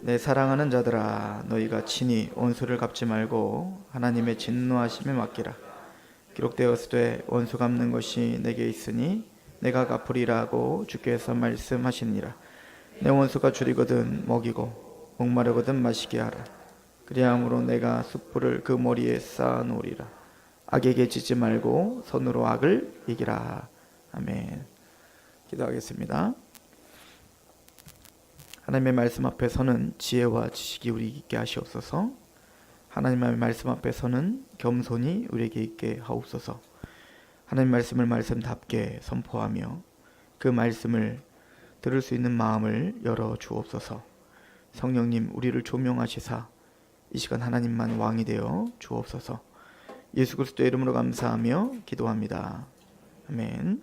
내 사랑하는 자들아, 너희가 친히 원수를 갚지 말고 하나님의 진노하심에 맡기라. 기록되었으되 원수 갚는 것이 내게 있으니 내가 갚으리라고 주께서 말씀하시니라. 내 원수가 줄이거든 먹이고 목마르거든 마시게 하라. 그리함으로 내가 숯불을 그 머리에 쌓아 놓으리라. 악에게 지지 말고 손으로 악을 이기라. 아멘. 기도하겠습니다. 하나님의 말씀 앞에서는 지혜와 지식이 우리 있게 하시옵소서. 하나님의 말씀 앞에서는 겸손이 우리에게 있게 하옵소서. 하나님 말씀을 말씀답게 선포하며 그 말씀을 들을 수 있는 마음을 열어 주옵소서. 성령님, 우리를 조명하시사 이 시간 하나님만 왕이 되어 주옵소서. 예수 그리스도의 이름으로 감사하며 기도합니다. 아멘.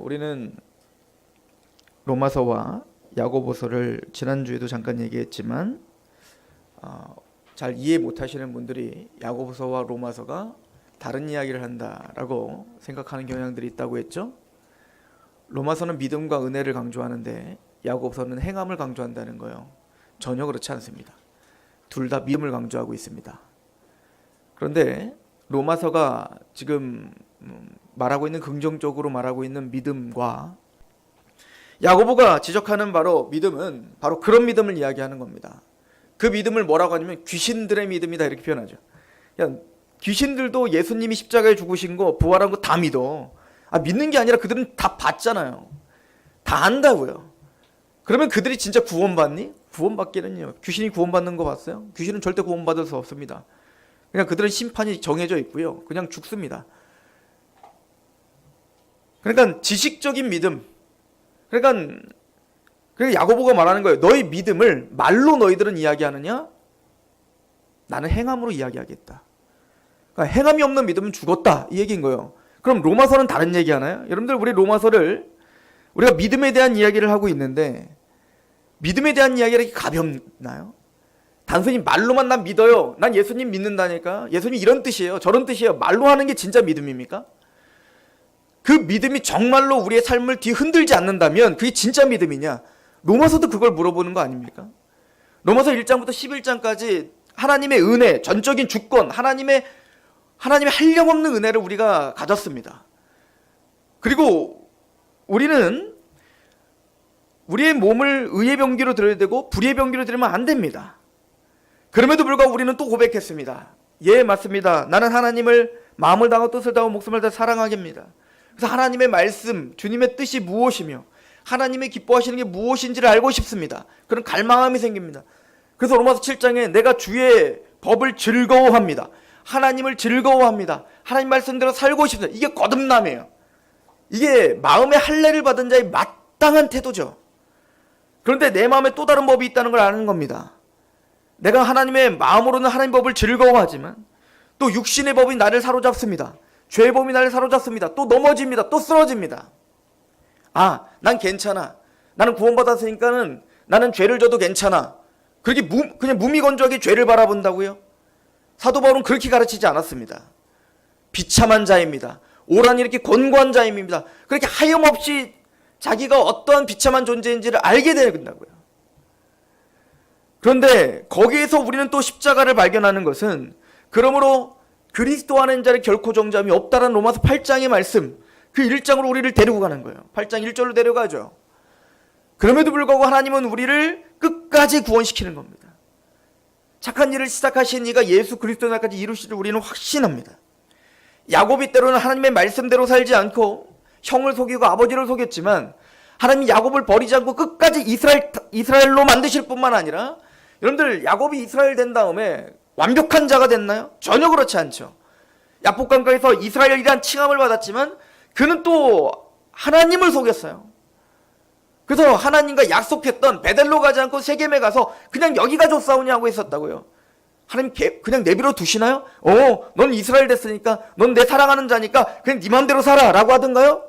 우리는 로마서와 야고보서를 지난주에도 잠깐 얘기했지만 잘 이해 못하시는 분들이 야고보서와 로마서가 다른 이야기를 한다라고 생각하는 경향들이 있다고 했죠. 로마서는 믿음과 은혜를 강조하는데 야고보서는 행함을 강조한다는 거예요. 전혀 그렇지 않습니다. 둘 다 믿음을 강조하고 있습니다. 그런데 로마서가 지금 말하고 있는, 긍정적으로 말하고 있는 믿음과 야고보가 지적하는 바로 믿음은 바로 그런 믿음을 이야기하는 겁니다. 그 믿음을 뭐라고 하냐면 귀신들의 믿음이다, 이렇게 표현하죠. 귀신들도 예수님이 십자가에 죽으신 거, 부활한 거 다 믿어. 믿는 게 아니라 그들은 다 봤잖아요. 다 안다고요. 그러면 그들이 진짜 구원받니? 구원받기는요. 귀신이 구원받는 거 봤어요? 귀신은 절대 구원받을 수 없습니다. 그냥 그들은 심판이 정해져 있고요. 그냥 죽습니다. 그러니까 지식적인 믿음. 그러니까 야고보가 말하는 거예요. 너희 믿음을 말로 너희들은 이야기하느냐? 나는 행함으로 이야기하겠다. 그러니까 행함이 없는 믿음은 죽었다, 이 얘기인 거예요. 그럼 로마서는 다른 얘기 하나요? 여러분들, 우리 로마서를 우리가 믿음에 대한 이야기를 하고 있는데 믿음에 대한 이야기가 이렇게 가볍나요? 단순히 말로만 난 믿어요, 난 예수님 믿는다니까, 예수님 이런 뜻이에요, 저런 뜻이에요, 말로 하는 게 진짜 믿음입니까? 그 믿음이 정말로 우리의 삶을 뒤흔들지 않는다면 그게 진짜 믿음이냐? 로마서도 그걸 물어보는 거 아닙니까? 로마서 1장부터 11장까지 하나님의 은혜, 전적인 주권, 하나님의 한량없는 은혜를 우리가 가졌습니다. 그리고 우리는 우리의 몸을 의의 병기로 드려야 되고 불의의 병기로 드리면 안 됩니다. 그럼에도 불구하고 우리는 또 고백했습니다. 예, 맞습니다. 나는 하나님을 마음을 다하고 뜻을 다하고 목숨을 다해 사랑하겠습니다. 그래서 하나님의 말씀, 주님의 뜻이 무엇이며 하나님이 기뻐하시는 게 무엇인지를 알고 싶습니다. 그런 갈망함이 생깁니다. 그래서 로마서 7장에 내가 주의 법을 즐거워합니다. 하나님을 즐거워합니다. 하나님 말씀대로 살고 싶습니다. 이게 거듭남이에요. 이게 마음의 할례를 받은 자의 마땅한 태도죠. 그런데 내 마음에 또 다른 법이 있다는 걸 아는 겁니다. 내가 하나님의 마음으로는 하나님 법을 즐거워하지만 또 육신의 법이 나를 사로잡습니다. 죄의 법이 나를 사로잡습니다. 또 넘어집니다. 또 쓰러집니다. 난 괜찮아. 나는 구원받았으니까는 나는 죄를 져도 괜찮아. 그렇게 그냥 무미건조하게 죄를 바라본다고요? 사도 바울은 그렇게 가르치지 않았습니다. 비참한 자입니다. 오라니 이렇게 권고한 자입니다. 그렇게 하염없이 자기가 어떠한 비참한 존재인지를 알게 된다고요. 그런데 거기에서 우리는 또 십자가를 발견하는 것은, 그러므로 그리스도 안에 있는 자를 결코 정죄함이 없다라는 로마서 8장의 말씀, 그 1장으로 우리를 데리고 가는 거예요. 8장 1절로 데려가죠. 그럼에도 불구하고 하나님은 우리를 끝까지 구원시키는 겁니다. 착한 일을 시작하신 이가 예수 그리스도 날까지 이루시를 우리는 확신합니다. 야곱이 때로는 하나님의 말씀대로 살지 않고 형을 속이고 아버지를 속였지만 하나님이 야곱을 버리지 않고 끝까지 이스라엘로 만드실 뿐만 아니라, 여러분들, 야곱이 이스라엘 된 다음에 완벽한 자가 됐나요? 전혀 그렇지 않죠. 야복강가에서 이스라엘이란 칭함을 받았지만 그는 또 하나님을 속였어요. 그래서 하나님과 약속했던 베델로 가지 않고 세겜에 가서 그냥 여기가 좋사오냐고 했었다고요. 하나님 그냥 내버려 두시나요? 넌 이스라엘 됐으니까, 넌 내 사랑하는 자니까 그냥 네 마음대로 살아 라고 하던가요?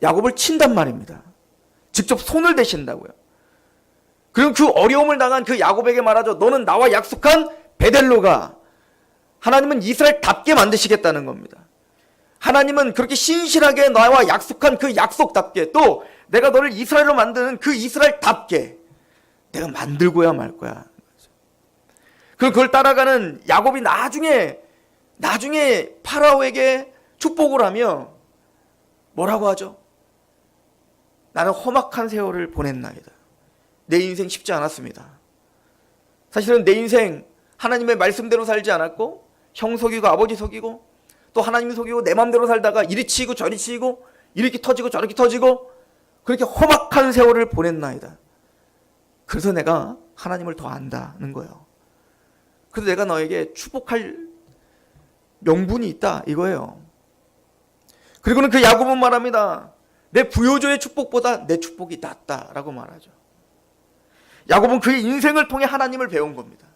야곱을 친단 말입니다. 직접 손을 대신다고요. 그리고 그 어려움을 당한 그 야곱에게 말하죠. 너는 나와 약속한 베델로 가. 하나님은 이스라엘답게 만드시겠다는 겁니다. 하나님은 그렇게 신실하게 나와 약속한 그 약속답게, 또 내가 너를 이스라엘로 만드는 그 이스라엘답게 내가 만들고야 말 거야. 그럼 그걸 따라가는 야곱이 나중에 파라오에게 축복을 하며 뭐라고 하죠? 나는 험악한 세월을 보냈나이다. 내 인생 쉽지 않았습니다. 사실은 내 인생 하나님의 말씀대로 살지 않았고, 형 속이고 아버지 속이고 또 하나님이 속이고 내 맘대로 살다가 이리 치이고 저리 치이고 이렇게 터지고 저렇게 터지고 그렇게 험악한 세월을 보냈나이다. 그래서 내가 하나님을 더 안다는 거예요. 그래서 내가 너에게 축복할 명분이 있다 이거예요. 그리고는 그 야곱은 말합니다. 내 부요조의 축복보다 내 축복이 낫다라고 말하죠. 야곱은 그의 인생을 통해 하나님을 배운 겁니다.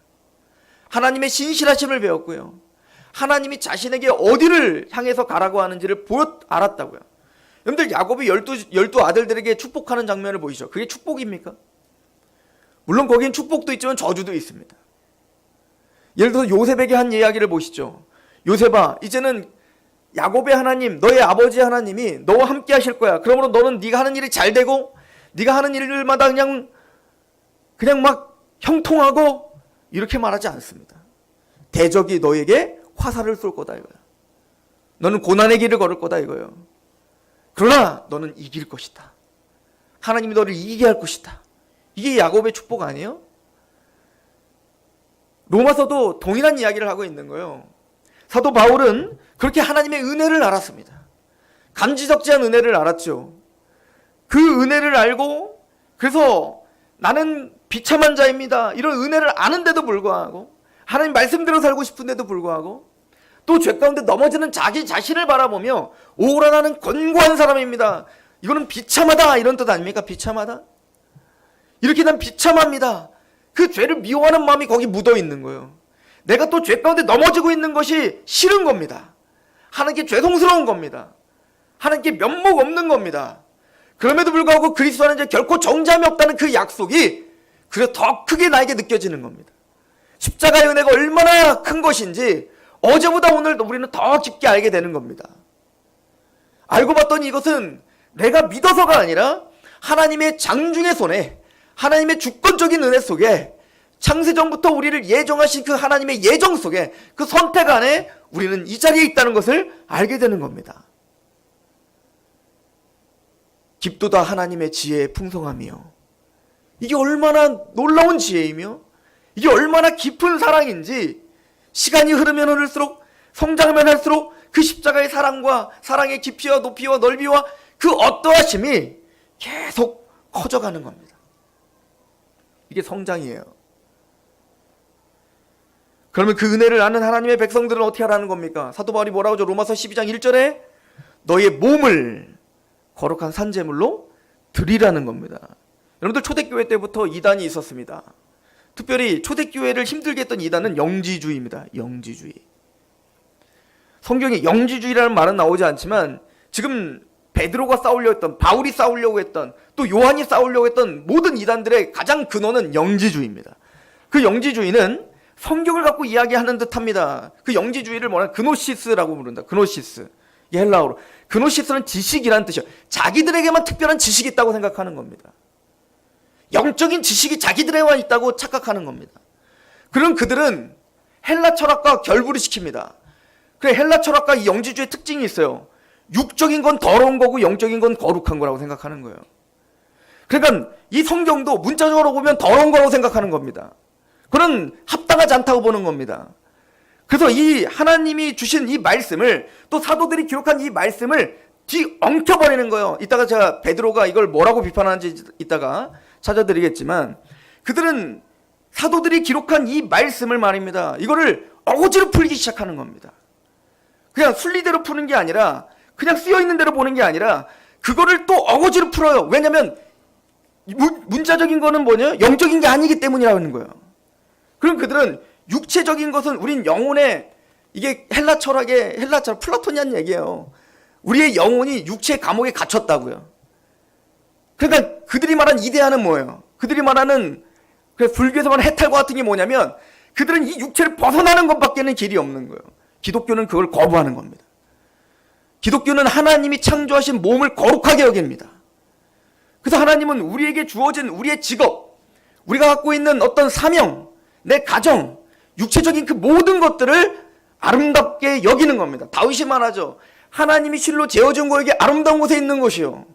하나님의 신실하심을 배웠고요. 하나님이 자신에게 어디를 향해서 가라고 하는지를 알았다고요. 여러분들, 야곱이 12 아들들에게 축복하는 장면을 보이죠. 그게 축복입니까? 물론 거기엔 축복도 있지만 저주도 있습니다. 예를 들어서 요셉에게 한 이야기를 보시죠. 요셉아, 이제는 야곱의 하나님, 너의 아버지 하나님이 너와 함께 하실 거야. 그러므로 너는 네가 하는 일이 잘 되고 네가 하는 일들마다 그냥 막 형통하고 이렇게 말하지 않습니다. 대적이 너에게 화살을 쏠 거다 이거야. 너는 고난의 길을 걸을 거다 이거예요. 그러나 너는 이길 것이다. 하나님이 너를 이기게 할 것이다. 이게 야곱의 축복 아니에요? 로마서도 동일한 이야기를 하고 있는 거예요. 사도 바울은 그렇게 하나님의 은혜를 알았습니다. 감지적지한 은혜를 알았죠. 그 은혜를 알고 그래서 나는 비참한 자입니다. 이런 은혜를 아는데도 불구하고, 하나님 말씀대로 살고 싶은데도 불구하고, 또 죄 가운데 넘어지는 자기 자신을 바라보며 오라 나는 권고한 사람입니다. 이거는 비참하다 이런 뜻 아닙니까? 비참하다. 이렇게 난 비참합니다. 그 죄를 미워하는 마음이 거기 묻어 있는 거예요. 내가 또 죄 가운데 넘어지고 있는 것이 싫은 겁니다. 하나님께 죄송스러운 겁니다. 하나님께 면목 없는 겁니다. 그럼에도 불구하고 그리스도 안에 이제 결코 정죄함이 없다는 그 약속이 그래서 더 크게 나에게 느껴지는 겁니다. 십자가의 은혜가 얼마나 큰 것인지 어제보다 오늘 우리는 더 깊게 알게 되는 겁니다. 알고 봤더니 이것은 내가 믿어서가 아니라 하나님의 장중의 손에, 하나님의 주권적인 은혜 속에, 창세전부터 우리를 예정하신 그 하나님의 예정 속에, 그 선택 안에 우리는 이 자리에 있다는 것을 알게 되는 겁니다. 깊도다 하나님의 지혜의 풍성함이요, 이게 얼마나 놀라운 지혜이며 이게 얼마나 깊은 사랑인지, 시간이 흐르면 흐를수록, 성장하면 할수록 그 십자가의 사랑과 사랑의 깊이와 높이와 넓이와 그 어떠하심이 계속 커져가는 겁니다. 이게 성장이에요. 그러면 그 은혜를 아는 하나님의 백성들은 어떻게 하라는 겁니까? 사도 바울이 뭐라고 하죠? 로마서 12장 1절에 너의 몸을 거룩한 산제물로 드리라는 겁니다. 여러분들, 초대교회 때부터 이단이 있었습니다. 특별히 초대교회를 힘들게 했던 이단은 영지주의입니다. 영지주의. 성경에 영지주의라는 말은 나오지 않지만 지금 베드로가 싸우려고 했던, 바울이 싸우려고 했던, 또 요한이 싸우려고 했던 모든 이단들의 가장 근원은 영지주의입니다. 그 영지주의는 성경을 갖고 이야기하는 듯합니다. 그 영지주의를 뭐냐, 그노시스라고 부른다. 그노시스. 헬라어로. 그노시스는 지식이라는 뜻이에요. 자기들에게만 특별한 지식이 있다고 생각하는 겁니다. 영적인 지식이 자기들에만 있다고 착각하는 겁니다. 그럼 그들은 헬라 철학과 결부를 시킵니다. 그래, 헬라 철학과 이 영지주의 특징이 있어요. 육적인 건 더러운 거고 영적인 건 거룩한 거라고 생각하는 거예요. 그러니까 이 성경도 문자적으로 보면 더러운 거라고 생각하는 겁니다. 그건 합당하지 않다고 보는 겁니다. 그래서 이 하나님이 주신 이 말씀을, 또 사도들이 기록한 이 말씀을 뒤엉켜버리는 거예요. 이따가 제가 베드로가 이걸 뭐라고 비판하는지 이따가 찾아드리겠지만, 그들은 사도들이 기록한 이 말씀을 말입니다. 이거를 어거지로 풀기 시작하는 겁니다. 그냥 순리대로 푸는 게 아니라, 그냥 쓰여있는 대로 보는 게 아니라 그거를 또 어거지로 풀어요. 왜냐하면 문자적인 거는 뭐냐? 영적인 게 아니기 때문이라는 거예요. 그럼 그들은 육체적인 것은 우린 영혼의, 이게 헬라 철학 플라토니안 얘기예요. 우리의 영혼이 육체의 감옥에 갇혔다고요. 그러니까 그들이 말한 이데아는 뭐예요? 그들이 말하는, 불교에서 말하는 해탈과 같은 게 뭐냐면, 그들은 이 육체를 벗어나는 것밖에는 길이 없는 거예요. 기독교는 그걸 거부하는 겁니다. 기독교는 하나님이 창조하신 몸을 거룩하게 여깁니다. 그래서 하나님은 우리에게 주어진 우리의 직업, 우리가 갖고 있는 어떤 사명, 내 가정, 육체적인 그 모든 것들을 아름답게 여기는 겁니다. 다윗이 말하죠. 하나님이 실로 재어준 거에게 아름다운 곳에 있는 것이요.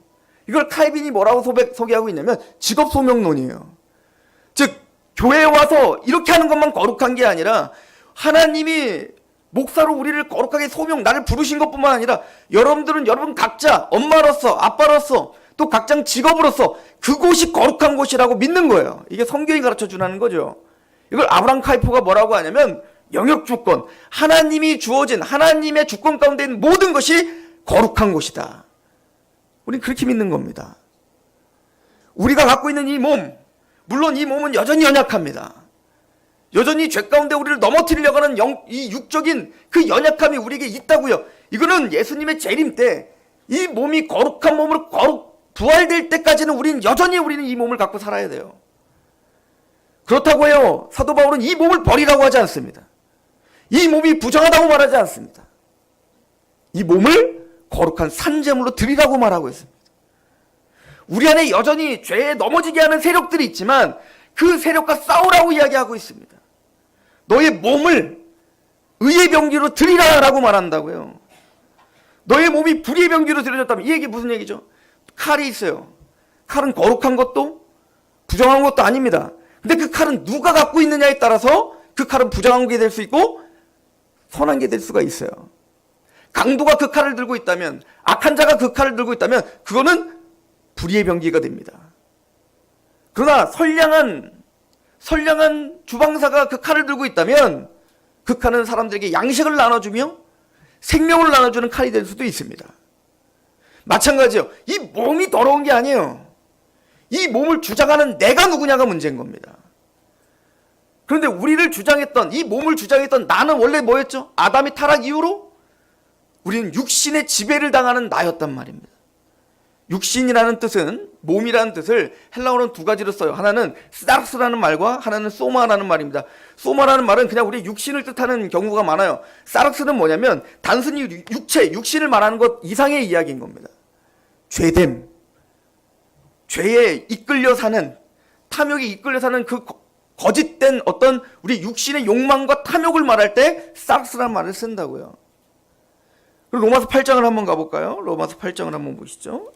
이걸 칼빈이 뭐라고 소개하고 있냐면 직업 소명론이에요. 즉 교회에 와서 이렇게 하는 것만 거룩한 게 아니라 하나님이 목사로 우리를 거룩하게 나를 부르신 것뿐만 아니라 여러분들은 여러분 각자 엄마로서 아빠로서 또 각자 직업으로서 그곳이 거룩한 곳이라고 믿는 거예요. 이게 성경이 가르쳐 주라는 거죠. 이걸 아브라함 카이퍼가 뭐라고 하냐면 영역 주권, 하나님이 주어진 하나님의 주권 가운데 있는 모든 것이 거룩한 곳이다. 우리는 그렇게 믿는 겁니다. 우리가 갖고 있는 이 몸, 물론 이 몸은 여전히 연약합니다. 여전히 죄 가운데 우리를 넘어뜨리려고 하는 이 육적인 그 연약함이 우리에게 있다고요. 이거는 예수님의 재림 때 이 몸이 거룩한 몸으로 부활될 때까지는 우리는 여전히 이 몸을 갖고 살아야 돼요. 그렇다고 해요. 사도 바울은 이 몸을 버리라고 하지 않습니다. 이 몸이 부정하다고 말하지 않습니다. 이 몸을 거룩한 산제물로 드리라고 말하고 있습니다. 우리 안에 여전히 죄에 넘어지게 하는 세력들이 있지만 그 세력과 싸우라고 이야기하고 있습니다. 너의 몸을 의의 병기로 드리라라고 말한다고요. 너의 몸이 불의의 병기로 드려졌다면 이 얘기 무슨 얘기죠? 칼이 있어요. 칼은 거룩한 것도 부정한 것도 아닙니다. 근데 그 칼은 누가 갖고 있느냐에 따라서 그 칼은 부정한 게 될 수 있고 선한 게 될 수가 있어요. 강도가 그 칼을 들고 있다면, 악한 자가 그 칼을 들고 있다면 그거는 불의의 병기가 됩니다. 그러나 선량한 주방사가 그 칼을 들고 있다면 그 칼은 사람들에게 양식을 나눠주며 생명을 나눠주는 칼이 될 수도 있습니다. 마찬가지요. 이 몸이 더러운 게 아니에요. 이 몸을 주장하는 내가 누구냐가 문제인 겁니다. 그런데 이 몸을 주장했던 나는 원래 뭐였죠? 아담이 타락 이후로 우리는 육신의 지배를 당하는 나였단 말입니다. 육신이라는 뜻은, 몸이라는 뜻을 헬라어로는 두 가지로 써요. 하나는 사르스라는 말과 하나는 소마라는 말입니다. 소마라는 말은 그냥 우리 육신을 뜻하는 경우가 많아요. 사르스는 뭐냐면 단순히 육신을 말하는 것 이상의 이야기인 겁니다. 죄됨, 죄에 이끌려 사는, 탐욕에 이끌려 사는 그 거짓된 어떤 우리 육신의 욕망과 탐욕을 말할 때 사르스라는 말을 쓴다고요. 그리고 로마서 8장을 한번 가볼까요? 로마서 8장을 한번 보시죠.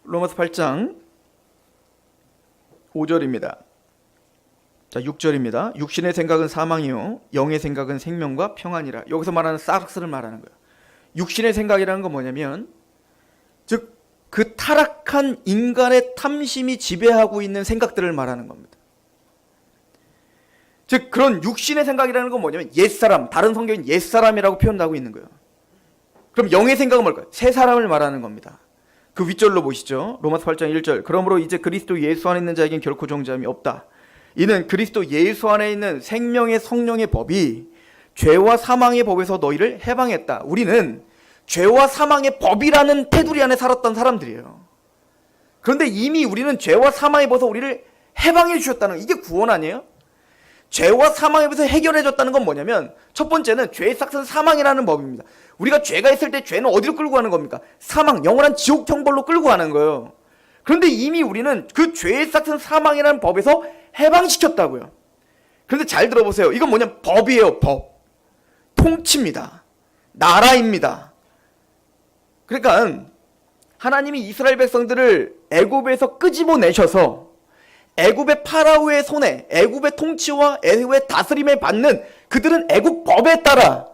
로마서 8장 5절입니다. 자, 6절입니다. 육신의 생각은 사망이요 영의 생각은 생명과 평안이라. 여기서 말하는 사르스를 말하는 거예요. 육신의 생각이라는 건 뭐냐면 즉 그 타락한 인간의 탐심이 지배하고 있는 생각들을 말하는 겁니다. 즉 그런 육신의 생각이라는 건 뭐냐면 옛사람, 다른 성경은 옛사람이라고 표현하고 있는 거예요. 그럼 영의 생각은 뭘까요? 새 사람을 말하는 겁니다. 그 윗절로 보시죠. 로마서 8장 1절. 그러므로 이제 그리스도 예수 안에 있는 자에겐 결코 정죄함이 없다. 이는 그리스도 예수 안에 있는 생명의 성령의 법이 죄와 사망의 법에서 너희를 해방했다. 우리는 죄와 사망의 법이라는 테두리 안에 살았던 사람들이에요. 그런데 이미 우리는 죄와 사망의 법에서 우리를 해방해 주셨다는, 이게 구원 아니에요? 죄와 사망의 법에서 해결해 줬다는 건 뭐냐면 첫 번째는 죄의 삭은 사망이라는 법입니다. 우리가 죄가 있을 때 죄는 어디로 끌고 가는 겁니까? 사망, 영원한 지옥 형벌로 끌고 가는 거예요. 그런데 이미 우리는 그 죄의 삭은 사망이라는 법에서 해방시켰다고요. 그런데 잘 들어보세요. 이건 뭐냐면 법이에요. 법. 통치입니다. 나라입니다. 그러니까 하나님이 이스라엘 백성들을 애굽에서 끄집어내셔서 애굽의 파라오의 손에, 애굽의 통치와 애굽의 다스림에 받는, 그들은 애굽 법에 따라,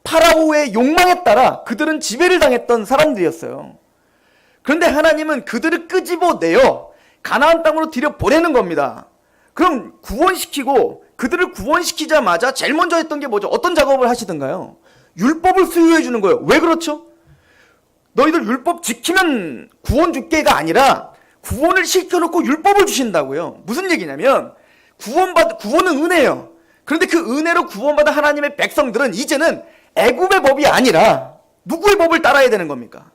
파라오의 욕망에 따라 그들은 지배를 당했던 사람들이었어요. 그런데 하나님은 그들을 끄집어내어 가나안 땅으로 들여보내는 겁니다. 그럼 구원시키고, 그들을 구원시키자마자 제일 먼저 했던 게 뭐죠? 어떤 작업을 하시던가요? 율법을 수여해 주는 거예요. 왜 그렇죠? 너희들 율법 지키면 구원 줄게가 아니라 구원을 시켜놓고 율법을 주신다고요. 무슨 얘기냐면 구원은 은혜예요. 그런데 그 은혜로 구원받은 하나님의 백성들은 이제는 애굽의 법이 아니라 누구의 법을 따라야 되는 겁니까?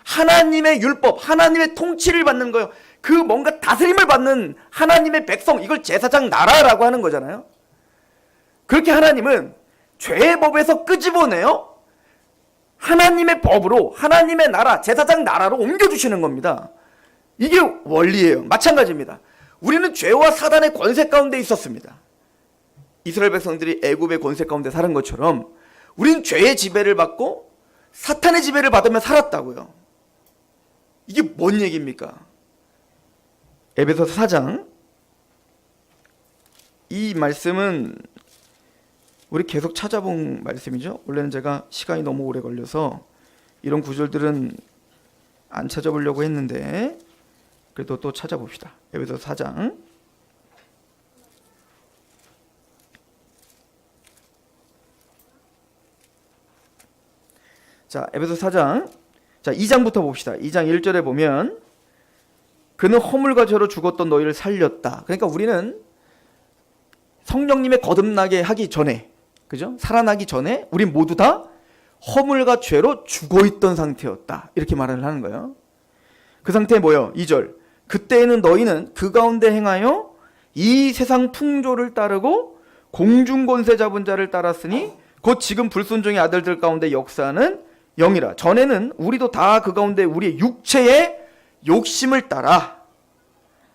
하나님의 율법, 하나님의 통치를 받는 거예요. 그 뭔가 다스림을 받는 하나님의 백성, 이걸 제사장 나라라고 하는 거잖아요. 그렇게 하나님은 죄의 법에서 끄집어내요 하나님의 법으로, 하나님의 나라, 제사장 나라로 옮겨주시는 겁니다. 이게 원리예요. 마찬가지입니다. 우리는 죄와 사단의 권세 가운데 있었습니다. 이스라엘 백성들이 애굽의 권세 가운데 사는 것처럼 우리는 죄의 지배를 받고 사탄의 지배를 받으며 살았다고요. 이게 뭔 얘기입니까? 에베소서 4장, 이 말씀은 우리 계속 찾아본 말씀이죠. 원래는 제가 시간이 너무 오래 걸려서 이런 구절들은 안 찾아보려고 했는데 그래도 또 찾아봅시다. 에베소서 4장 자, 에베소서 4장 자, 2장부터 봅시다. 2장 1절에 보면 그는 허물과 죄로 죽었던 너희를 살렸다. 그러니까 우리는 성령님의 거듭나게 하기 전에, 그죠? 살아나기 전에 우리 모두 다 허물과 죄로 죽어있던 상태였다. 이렇게 말을 하는 거예요. 그 상태에 뭐예요? 2절. 그때에는 너희는 그 가운데 행하여 이 세상 풍조를 따르고 공중권세 잡은 자를 따랐으니 곧 지금 불순종의 아들들 가운데 역사하는 영이라. 전에는 우리도 다 그 가운데 우리의 육체의 욕심을 따라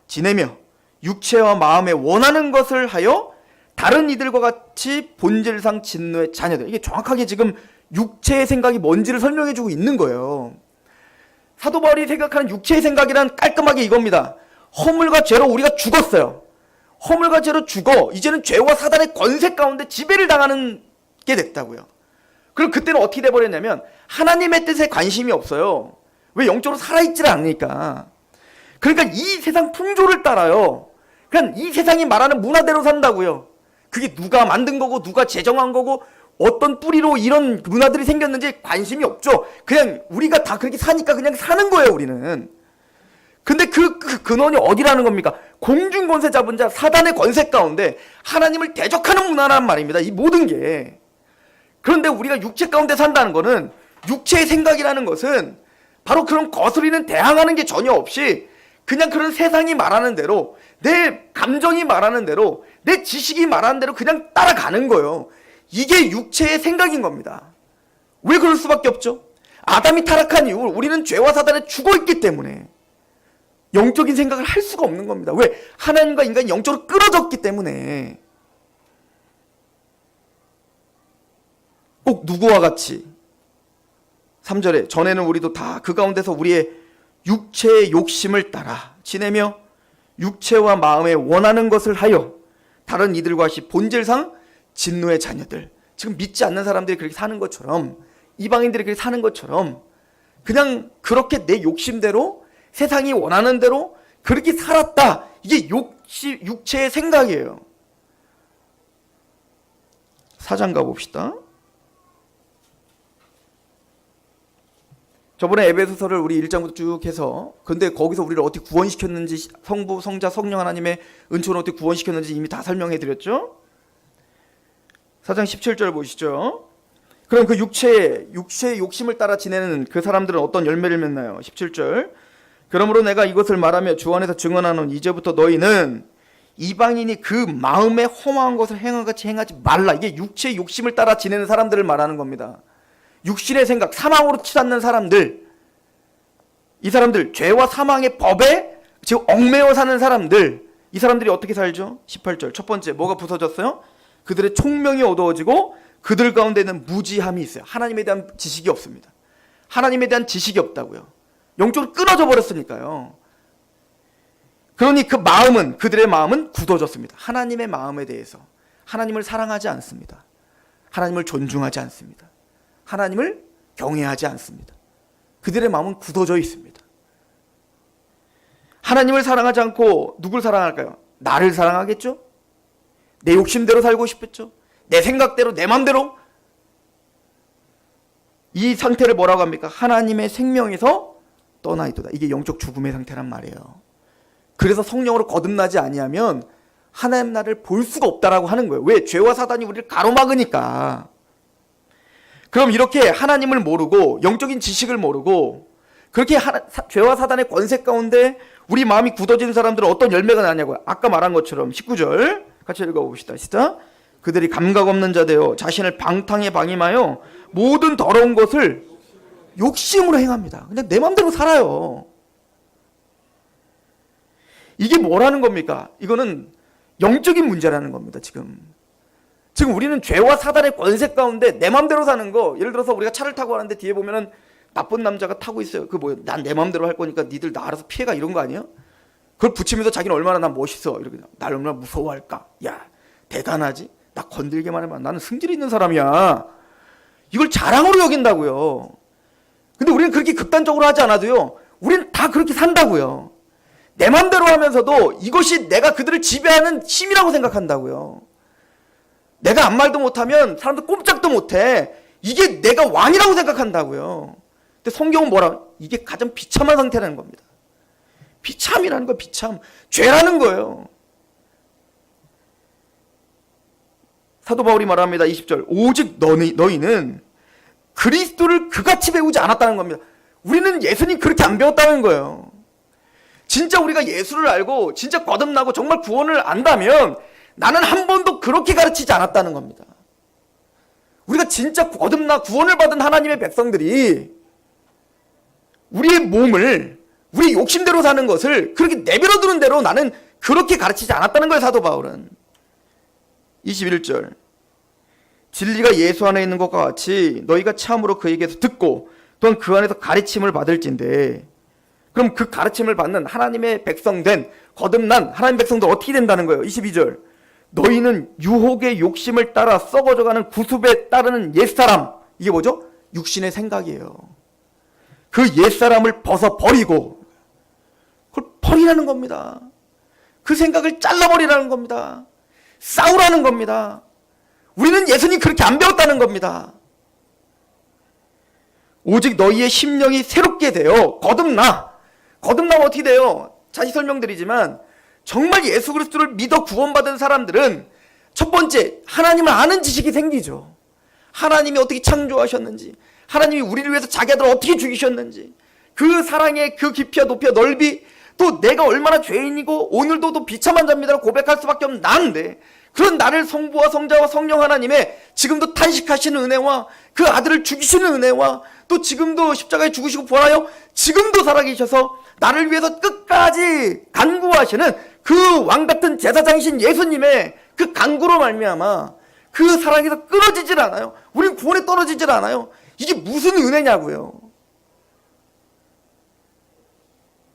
지내며 육체와 마음에 원하는 것을 하여 다른 이들과 같이 본질상 진노의 자녀들. 이게 정확하게 지금 육체의 생각이 뭔지를 설명해주고 있는 거예요. 사도 바울이 생각하는 육체의 생각이란 깔끔하게 이겁니다. 허물과 죄로 우리가 죽었어요. 허물과 죄로 죽어 이제는 죄와 사단의 권세 가운데 지배를 당하는 게 됐다고요. 그럼 그때는 어떻게 돼버렸냐면 하나님의 뜻에 관심이 없어요. 왜? 영적으로 살아있지를 않으니까. 그러니까 이 세상 풍조를 따라요. 그냥 이 세상이 말하는 문화대로 산다고요. 그게 누가 만든 거고 누가 제정한 거고 어떤 뿌리로 이런 문화들이 생겼는지 관심이 없죠. 그냥 우리가 다 그렇게 사니까 그냥 사는 거예요, 우리는. 근데 그 근원이 어디라는 겁니까? 공중 권세 잡은 자, 사단의 권세 가운데 하나님을 대적하는 문화란 말입니다. 이 모든 게. 그런데 우리가 육체 가운데 산다는 거는, 육체의 생각이라는 것은 바로 그런 거스리는 대항하는 게 전혀 없이 그냥 그런 세상이 말하는 대로, 내 감정이 말하는 대로, 내 지식이 말하는 대로 그냥 따라가는 거예요. 이게 육체의 생각인 겁니다. 왜 그럴 수밖에 없죠? 아담이 타락한 이후 우리는 죄와 사단에 죽어있기 때문에 영적인 생각을 할 수가 없는 겁니다. 왜? 하나님과 인간이 영적으로 끊어졌기 때문에. 꼭 누구와 같이 3절에 전에는 우리도 다 그 가운데서 우리의 육체의 욕심을 따라 지내며 육체와 마음에 원하는 것을 하여 다른 이들과 같이 본질상 진노의 자녀들. 지금 믿지 않는 사람들이 그렇게 사는 것처럼, 이방인들이 그렇게 사는 것처럼 그냥 그렇게 내 욕심대로 세상이 원하는 대로 그렇게 살았다. 이게 육체의 생각이에요. 4장 가봅시다. 저번에 에베소서를 우리 1장부터 쭉 해서, 근데 거기서 우리를 어떻게 구원시켰는지, 성부, 성자, 성령 하나님의 은총을 어떻게 구원시켰는지 이미 다 설명해 드렸죠. 4장 17절 보시죠. 그럼 그 육체의 욕심을 따라 지내는 그 사람들은 어떤 열매를 맺나요? 17절. 그러므로 내가 이것을 말하며 주 안에서 증언하노니 이제부터 너희는 이방인이 그 마음에 험한 것을 행한같이 행하지 말라. 이게 육체의 욕심을 따라 지내는 사람들을 말하는 겁니다. 육신의 생각, 사망으로 치닫는 사람들, 이 사람들, 죄와 사망의 법에 지금 얽매여 사는 사람들, 이 사람들이 어떻게 살죠? 18절. 첫 번째, 뭐가 부서졌어요? 그들의 총명이 어두워지고 그들 가운데는 무지함이 있어요. 하나님에 대한 지식이 없습니다. 하나님에 대한 지식이 없다고요. 영적으로 끊어져 버렸으니까요. 그러니 그 마음은, 그들의 마음은 굳어졌습니다. 하나님의 마음에 대해서 하나님을 사랑하지 않습니다. 하나님을 존중하지 않습니다. 하나님을 경외하지 않습니다. 그들의 마음은 굳어져 있습니다. 하나님을 사랑하지 않고 누굴 사랑할까요? 나를 사랑하겠죠? 내 욕심대로 살고 싶겠죠? 내 생각대로, 내 맘대로. 이 상태를 뭐라고 합니까? 하나님의 생명에서 떠나 있도다. 이게 영적 죽음의 상태란 말이에요. 그래서 성령으로 거듭나지 아니하면 하나님 나라를 볼 수가 없다라고 하는 거예요. 왜? 죄와 사단이 우리를 가로막으니까. 그럼 이렇게 하나님을 모르고 영적인 지식을 모르고 그렇게 죄와 사단의 권세 가운데 우리 마음이 굳어진 사람들은 어떤 열매가 나냐고요. 아까 말한 것처럼 19절 같이 읽어봅시다. 시작. 그들이 감각 없는 자 되어 자신을 방탕에 방임하여 모든 더러운 것을 욕심으로 행합니다. 그냥 내 마음대로 살아요. 이게 뭐라는 겁니까? 이거는 영적인 문제라는 겁니다. 지금 우리는 죄와 사단의 권세 가운데 내 마음대로 사는 거, 예를 들어서 우리가 차를 타고 가는데 뒤에 보면은 나쁜 남자가 타고 있어요. 그 뭐예요? 난 내 마음대로 할 거니까 니들 나 알아서 피해가, 이런 거 아니에요? 그걸 붙이면서 자기는 얼마나 난 멋있어, 이렇게 날 얼마나 무서워할까? 야, 대단하지? 나 건들기만 해봐. 나는 승질 있는 사람이야. 이걸 자랑으로 여긴다고요. 근데 우리는 그렇게 극단적으로 하지 않아도요, 우리는 다 그렇게 산다고요. 내 마음대로 하면서도 이것이 내가 그들을 지배하는 힘이라고 생각한다고요. 내가 아무 말도 못하면 사람들 꼼짝도 못해. 이게 내가 왕이라고 생각한다고요. 근데 성경은 뭐라? 이게 가장 비참한 상태라는 겁니다. 비참이라는 거, 비참. 죄라는 거예요. 사도 바울이 말합니다. 20절. 오직 너희는 그리스도를 그같이 배우지 않았다는 겁니다. 우리는 예수님 그렇게 안 배웠다는 거예요. 진짜 우리가 예수를 알고 진짜 거듭나고 정말 구원을 안다면 나는 한 번도 그렇게 가르치지 않았다는 겁니다. 우리가 진짜 거듭나 구원을 받은 하나님의 백성들이 우리의 몸을 우리 욕심대로 사는 것을 그렇게 내버려 두는 대로 나는 그렇게 가르치지 않았다는 거예요. 사도 바울은 21절. 진리가 예수 안에 있는 것과 같이 너희가 참으로 그에게서 듣고 또한 그 안에서 가르침을 받을진대. 그럼 그 가르침을 받는 하나님의 백성된 거듭난 하나님 백성들 어떻게 된다는 거예요? 22절. 너희는 유혹의 욕심을 따라 썩어져가는 구습에 따르는 옛사람, 이게 뭐죠? 육신의 생각이에요. 그 옛사람을 벗어버리고, 그걸 버리라는 겁니다. 그 생각을 잘라버리라는 겁니다. 싸우라는 겁니다. 우리는 예수님 그렇게 안 배웠다는 겁니다. 오직 너희의 심령이 새롭게 되어 거듭나면 어떻게 돼요? 자세히 설명드리지만 정말 예수 그리스도를 믿어 구원받은 사람들은 첫 번째, 하나님을 아는 지식이 생기죠. 하나님이 어떻게 창조하셨는지, 하나님이 우리를 위해서 자기 아들을 어떻게 죽이셨는지, 그 사랑의 그 깊이와 높이와 넓이, 또 내가 얼마나 죄인이고 오늘도 또 비참한 자입니다라고 고백할 수밖에 없는 나인데, 그런 나를 성부와 성자와 성령 하나님의 지금도 탄식하시는 은혜와 그 아들을 죽이시는 은혜와 또 지금도 십자가에 죽으시고 부활하여 지금도 살아계셔서 나를 위해서 끝까지 간구하시는 그 왕같은 제사장이신 예수님의 그 간구로 말미암아 그 사랑에서 끊어지질 않아요. 우린 구원에 떨어지질 않아요. 이게 무슨 은혜냐고요.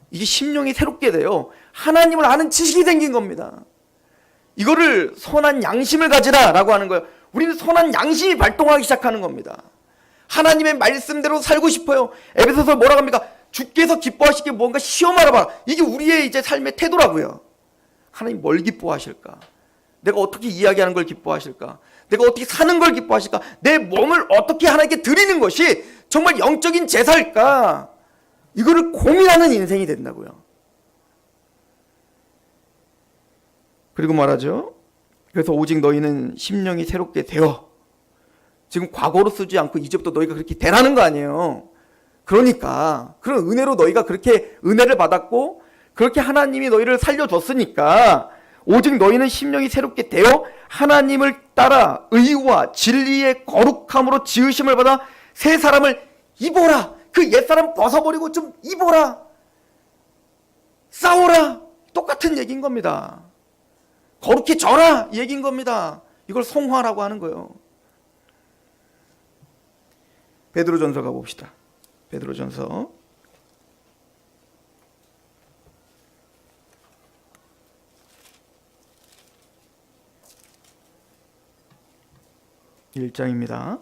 이게 심령이 새롭게 돼요. 하나님을 아는 지식이 생긴 겁니다. 이거를 선한 양심을 가지라라고 하는 거예요. 우리는 선한 양심이 발동하기 시작하는 겁니다. 하나님의 말씀대로 살고 싶어요. 에베소서 뭐라고 합니까? 주께서 기뻐하시기에 뭔가 시험하라 봐라. 이게 우리의 이제 삶의 태도라고요. 하나님 뭘 기뻐하실까? 내가 어떻게 이야기하는 걸 기뻐하실까? 내가 어떻게 사는 걸 기뻐하실까? 내 몸을 어떻게 하나님께 드리는 것이 정말 영적인 제사일까? 이거를 고민하는 인생이 된다고요. 그리고 말하죠. 그래서 오직 너희는 심령이 새롭게 되어, 지금 과거로 쓰지 않고 이제부터 너희가 그렇게 되라는 거 아니에요. 그러니까 그런 은혜로 너희가 그렇게 은혜를 받았고 그렇게 하나님이 너희를 살려줬으니까 오직 너희는 심령이 새롭게 되어 하나님을 따라 의와 진리의 거룩함으로 지으심을 받아 새 사람을 입어라. 그 옛사람 벗어버리고 좀 입어라. 싸워라. 똑같은 얘기인 겁니다. 거룩해져라 이 얘기인 겁니다. 이걸 성화라고 하는 거예요. 베드로전서 가봅시다. 베드로전서 1장입니다.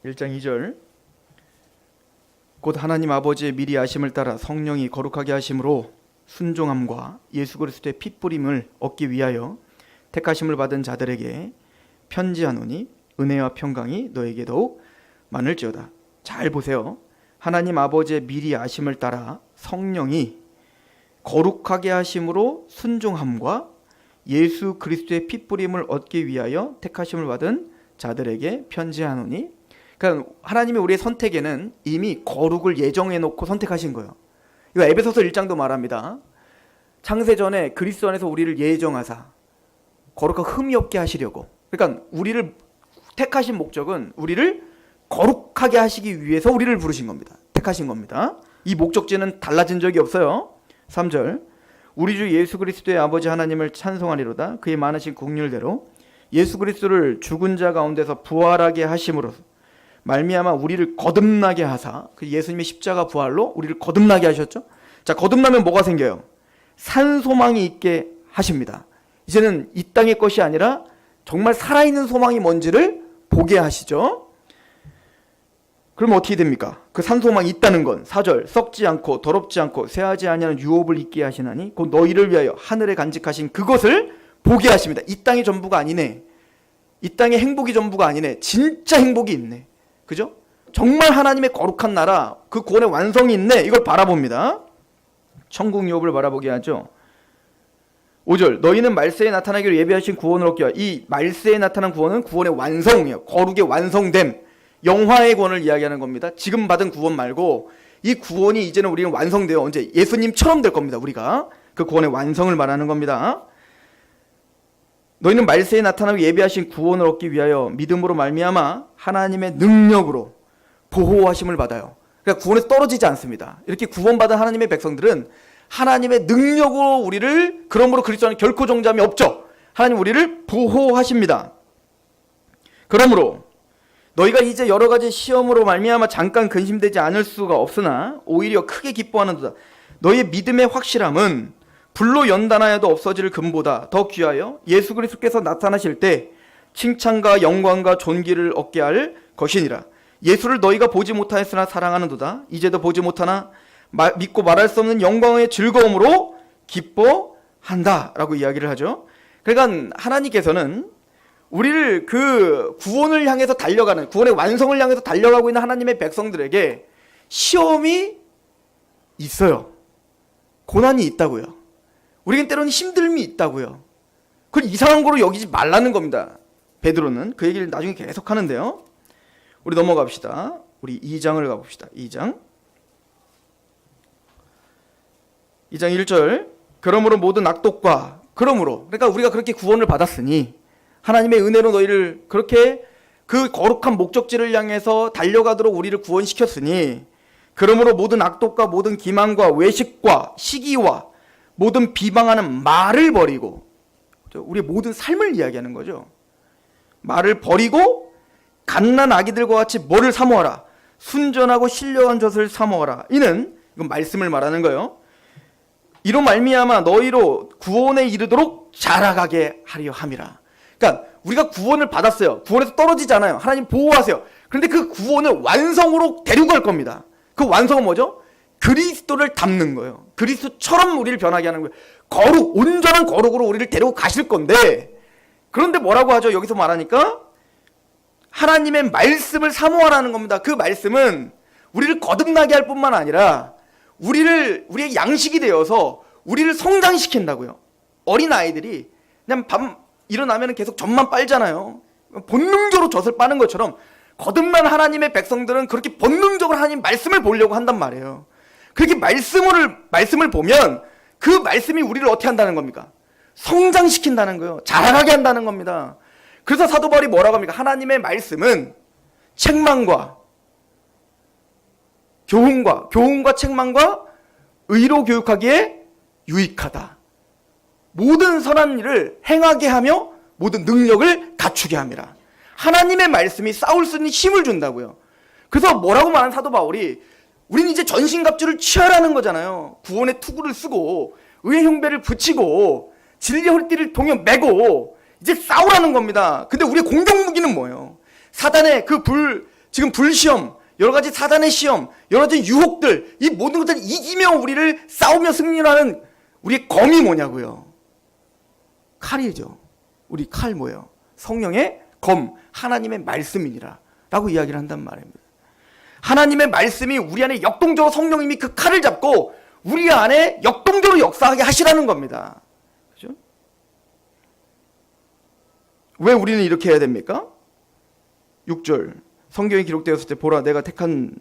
(1장 2절) 곧 하나님 아버지의 미리 아심을 따라 성령이 거룩하게 하심으로 순종함과 예수 그리스도의 핏뿌림을 얻기 위하여 택하심을 받은 자들에게 편지하노니 은혜와 평강이 너에게 더욱 많을지어다. 잘 보세요. 하나님 아버지의 미리 아심을 따라 성령이 거룩하게 하심으로 순종함과 예수 그리스도의 핏부림을 얻기 위하여 택하심을 받은 자들에게 편지하노니. 그러니까 하나님이 우리의 선택에는 이미 거룩을 예정해 놓고 선택하신 거예요. 이거 에베소서 1장도 말합니다. 창세전에 그리스도 안에서 우리를 예정하사 거룩하고 흠이 없게 하시려고. 그러니까 우리를 택하신 목적은 우리를 거룩하게 하시기 위해서 우리를 부르신 겁니다. 택하신 겁니다. 이 목적지는 달라진 적이 없어요. 3절 우리 주 예수 그리스도의 아버지 하나님을 찬송하리로다. 그의 많으신 긍휼대로 예수 그리스도를 죽은 자 가운데서 부활하게 하심으로 말미암아 우리를 거듭나게 하사. 그 예수님의 십자가 부활로 우리를 거듭나게 하셨죠. 자, 거듭나면 뭐가 생겨요? 산 소망이 있게 하십니다. 이제는 이 땅의 것이 아니라 정말 살아있는 소망이 뭔지를 보게 하시죠. 그럼 어떻게 됩니까? 그 산 소망이 있다는 건 4절 썩지 않고 더럽지 않고 쇠하지 아니하는 유업을 있게 하시나니 곧 너희를 위하여 하늘에 간직하신 그것을 보게 하십니다. 이 땅이 전부가 아니네. 이 땅의 행복이 전부가 아니네. 진짜 행복이 있네. 그죠? 정말 하나님의 거룩한 나라, 그 구원의 완성이 있네. 이걸 바라봅니다. 천국 유업을 바라보게 하죠. 5절 너희는 말세에 나타나기로 예비하신 구원을 얻기 위하여. 이 말세에 나타난 구원은 구원의 완성이에요. 거룩의 완성됨, 영화의 구원을 이야기하는 겁니다. 지금 받은 구원 말고 이 구원이 이제는 우리는 완성되어 언제 예수님처럼 될 겁니다. 우리가 그 구원의 완성을 말하는 겁니다. 너희는 말세에 나타나고 예비하신 구원을 얻기 위하여 믿음으로 말미암아 하나님의 능력으로 보호하심을 받아요. 그러니까 구원에서 떨어지지 않습니다. 이렇게 구원받은 하나님의 백성들은 하나님의 능력으로 우리를, 그러므로 그리스도 안에 결코 정죄함이 없죠. 하나님 우리를 보호하십니다. 그러므로 너희가 이제 여러 가지 시험으로 말미암아 잠깐 근심되지 않을 수가 없으나 오히려 크게 기뻐하는도다. 너희의 믿음의 확실함은 불로 연단하여도 없어질 금보다 더 귀하여 예수 그리스도께서 나타나실 때 칭찬과 영광과 존귀를 얻게 할 것이니라. 예수를 너희가 보지 못하였으나 사랑하는도다. 이제도 보지 못하나 믿고 말할 수 없는 영광의 즐거움으로 기뻐한다 라고 이야기를 하죠. 그러니까 하나님께서는 우리를 그 구원을 향해서 달려가는, 구원의 완성을 향해서 달려가고 있는 하나님의 백성들에게 시험이 있어요. 고난이 있다고요. 우리는 때로는 힘듦이 있다고요. 그걸 이상한 거로 여기지 말라는 겁니다. 베드로는 그 얘기를 나중에 계속 하는데요. 우리 넘어갑시다. 우리 2장을 가봅시다. 2장 1절 그러므로 모든 악독과, 그러니까 우리가 그렇게 구원을 받았으니 하나님의 은혜로 너희를 그렇게 그 거룩한 목적지를 향해서 달려가도록 우리를 구원시켰으니 그러므로 모든 악독과 모든 기만과 외식과 시기와 모든 비방하는 말을 버리고, 우리의 모든 삶을 이야기하는 거죠. 말을 버리고 갓난 아기들과 같이 뭐를 사모하라. 순전하고 신령한 젖을 사모하라. 이건 말씀을 말하는 거예요. 이로 말미암아 너희로 구원에 이르도록 자라가게 하려 함이라. 그러니까 우리가 구원을 받았어요. 구원에서 떨어지잖아요. 하나님 보호하세요. 그런데 그 구원을 완성으로 데려갈 겁니다. 그 완성은 뭐죠? 그리스도를 닮는 거예요. 그리스도처럼 우리를 변하게 하는 거예요. 거룩, 온전한 거룩으로 우리를 데리고 가실 건데, 그런데 뭐라고 하죠? 여기서 말하니까 하나님의 말씀을 사모하라는 겁니다. 그 말씀은 우리를 거듭나게 할 뿐만 아니라 우리의 양식이 되어서 우리를 성장시킨다고요. 어린 아이들이 그냥 밤 일어나면 계속 젖만 빨잖아요. 본능적으로 젖을 빠는 것처럼 거듭난 하나님의 백성들은 그렇게 본능적으로 하나님 말씀을 보려고 한단 말이에요. 그렇게 말씀을 보면 그 말씀이 우리를 어떻게 한다는 겁니까? 성장시킨다는 거예요. 자라가게 한다는 겁니다. 그래서 사도 바울이 뭐라고 합니까? 하나님의 말씀은 책망과 교훈과 책망과 의로 교육하기에 유익하다. 모든 선한 일을 행하게 하며 모든 능력을 갖추게 함이라. 하나님의 말씀이 싸울 수 있는 힘을 준다고요. 그래서 뭐라고 말하는 사도 바울이 우리는 이제 전신갑주를 취하라는 거잖아요. 구원의 투구를 쓰고 의의 흉배를 붙이고 진리의 허리띠를 동여 매고 이제 싸우라는 겁니다. 근데 우리의 공격 무기는 뭐예요? 사단의 지금 불시험, 여러 가지 사단의 시험, 여러 가지 유혹들, 이 모든 것들을 이기며 우리를 싸우며 승리하는 우리의 검이 뭐냐고요? 칼이죠. 우리 칼 뭐예요? 성령의 검, 하나님의 말씀이니라 라고 이야기를 한단 말입니다. 하나님의 말씀이 우리 안에 역동적으로 성령님이 그 칼을 잡고 우리 안에 역동적으로 역사하게 하시라는 겁니다. 그죠? 왜 우리는 이렇게 해야 됩니까? 6절 성경에 기록되었을 때 보라 내가 택한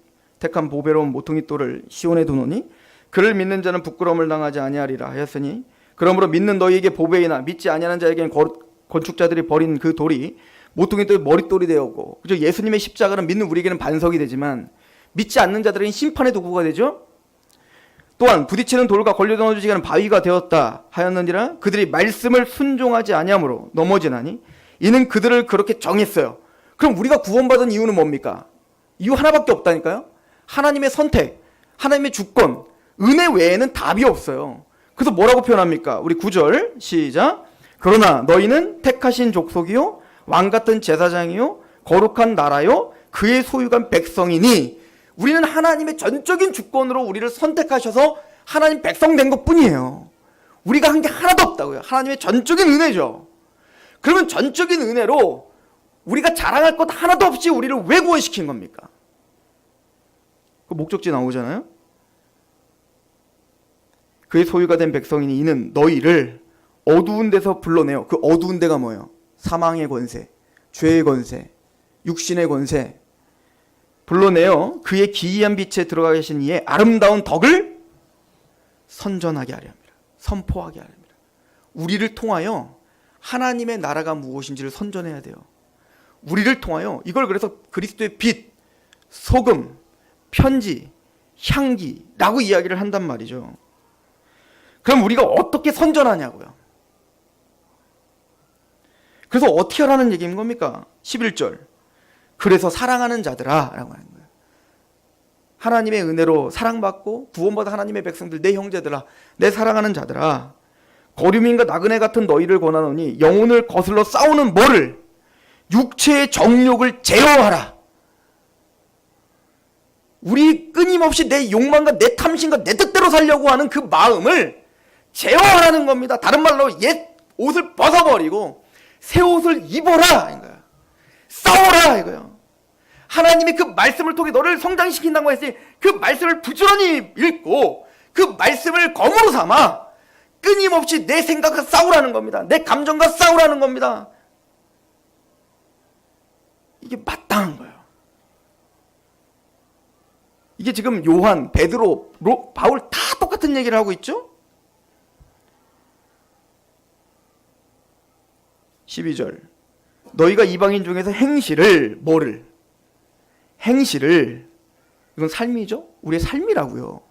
보배로운 모퉁이 돌을 시온에 두노니 그를 믿는 자는 부끄러움을 당하지 아니하리라 하였으니 그러므로 믿는 너희에게 보배이나 믿지 아니하는 자에게는 건축자들이 버린 그 돌이 모퉁이 돌 머릿돌이 되었고, 그죠? 예수님의 십자가는 믿는 우리에게는 반석이 되지만 믿지 않는 자들은 심판의 도구가 되죠. 또한 부딪히는 돌과 걸려 넘어지는 바위가 되었다 하였느니라. 그들이 말씀을 순종하지 아니함으로 넘어지나니 이는 그들을 그렇게 정했어요. 그럼 우리가 구원받은 이유는 뭡니까? 이유 하나밖에 없다니까요. 하나님의 선택, 하나님의 주권, 은혜 외에는 답이 없어요. 그래서 뭐라고 표현합니까? 우리 9절 시작. 그러나 너희는 택하신 족속이요 왕같은 제사장이요 거룩한 나라요 그의 소유간 백성이니, 우리는 하나님의 전적인 주권으로 우리를 선택하셔서 하나님 백성 된 것뿐이에요. 우리가 한 게 하나도 없다고요. 하나님의 전적인 은혜죠. 그러면 전적인 은혜로 우리가 자랑할 것 하나도 없이 우리를 왜 구원시킨 겁니까? 그 목적지 나오잖아요. 그의 소유가 된 백성이니 이는 너희를 어두운 데서 불러내요. 그 어두운 데가 뭐예요? 사망의 권세, 죄의 권세, 육신의 권세 불러내어 그의 기이한 빛에 들어가 계신 이의 아름다운 덕을 선전하게 하려 합니다. 선포하게 하려 합니다. 우리를 통하여 하나님의 나라가 무엇인지를 선전해야 돼요. 우리를 통하여 이걸 그래서 그리스도의 빛, 소금, 편지, 향기라고 이야기를 한단 말이죠. 그럼 우리가 어떻게 선전하냐고요. 그래서 어떻게 하라는 얘기인 겁니까? 11절 그래서 사랑하는 자들아 라고 하는 거예요. 하나님의 은혜로 사랑받고 구원받은 하나님의 백성들, 내 형제들아, 내 사랑하는 자들아, 거류민과 나그네 같은 너희를 권하노니 영혼을 거슬러 싸우는 뭐를? 육체의 정욕을 제어하라. 우리 끊임없이 내 욕망과 내 탐심과 내 뜻대로 살려고 하는 그 마음을 제어하라는 겁니다. 다른 말로 옛 옷을 벗어버리고 새 옷을 입어라 이거야. 싸워라 이거요. 하나님이 그 말씀을 통해 너를 성장시킨다고 했으니 그 말씀을 부지런히 읽고 그 말씀을 검으로 삼아 끊임없이 내 생각과 싸우라는 겁니다. 내 감정과 싸우라는 겁니다. 이게 마땅한 거예요. 이게 지금 요한, 베드로, 바울 다 똑같은 얘기를 하고 있죠? 12절 너희가 이방인 중에서 행실을 뭐를? 행실을, 이건 삶이죠? 우리의 삶이라고요.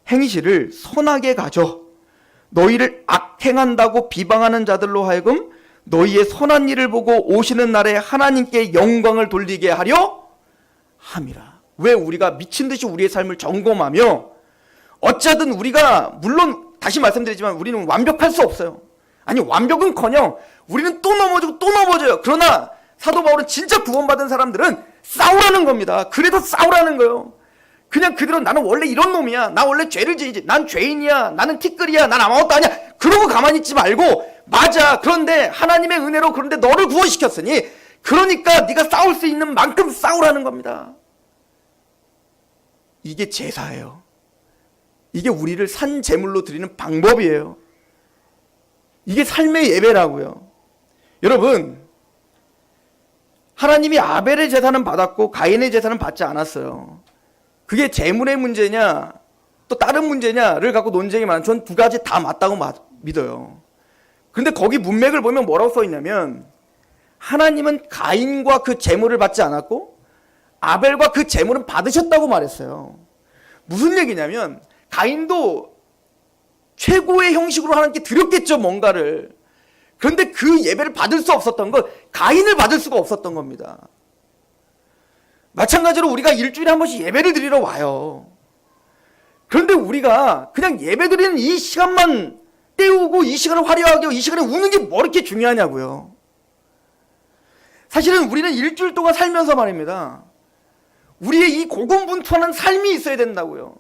행실을 선하게 가져 너희를 악행한다고 비방하는 자들로 하여금 너희의 선한 일을 보고 오시는 날에 하나님께 영광을 돌리게 하려 함이라. 왜 우리가 미친 듯이 우리의 삶을 점검하며 어쩌든 우리가, 물론 다시 말씀드리지만 우리는 완벽할 수 없어요. 아니 완벽은커녕 우리는 또 넘어지고 또 넘어져요. 그러나 사도 바울은 진짜 구원받은 사람들은 싸우라는 겁니다. 그래도 싸우라는 거예요. 그냥 그대로 나는 원래 이런 놈이야, 나 원래 죄를 지지, 난 죄인이야, 나는 티끌이야, 난 아무것도 아니야, 그러고 가만히 있지 말고, 맞아, 그런데 하나님의 은혜로 그런데 너를 구원시켰으니 그러니까 네가 싸울 수 있는 만큼 싸우라는 겁니다. 이게 제사예요. 이게 우리를 산 제물로 드리는 방법이에요. 이게 삶의 예배라고요. 여러분, 하나님이 아벨의 제사는 받았고 가인의 제사는 받지 않았어요. 그게 제물의 문제냐 또 다른 문제냐를 갖고 논쟁이 많아요. 전 두 가지 다 맞다고 믿어요. 그런데 거기 문맥을 보면 뭐라고 써 있냐면, 하나님은 가인과 그 제물을 받지 않았고 아벨과 그 제물은 받으셨다고 말했어요. 무슨 얘기냐면 가인도 최고의 형식으로 하나님께 드렸겠죠, 뭔가를. 그런데 그 예배를 받을 수 없었던 건 가인을 받을 수가 없었던 겁니다. 마찬가지로 우리가 일주일에 한 번씩 예배를 드리러 와요. 그런데 우리가 그냥 예배 드리는 이 시간만 때우고 이 시간을 화려하게 하고 이 시간에 우는 게 뭐 이렇게 중요하냐고요. 사실은 우리는 일주일 동안 살면서 말입니다, 우리의 이 고군분투하는 삶이 있어야 된다고요.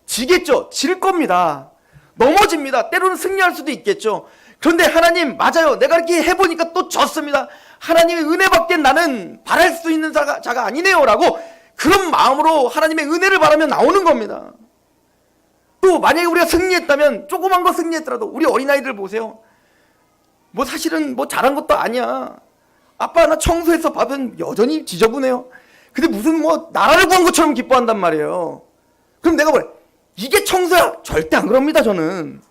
지겠죠? 질 겁니다. 넘어집니다. 때로는 승리할 수도 있겠죠. 그런데 하나님, 맞아요, 내가 이렇게 해보니까 또 졌습니다. 하나님의 은혜밖에 나는 바랄 수 있는 자가 아니네요 라고 그런 마음으로 하나님의 은혜를 바라며 나오는 겁니다. 또 만약에 우리가 승리했다면, 조그만 거 승리했더라도 우리 어린아이들 보세요. 뭐 사실은 뭐 잘한 것도 아니야. 아빠 나 청소해서 밥은 여전히 지저분해요. 근데 무슨 뭐 나라를 구한 것처럼 기뻐한단 말이에요. 그럼 내가 뭐래? 이게 청소야? 절대 안 그럽니다. 저는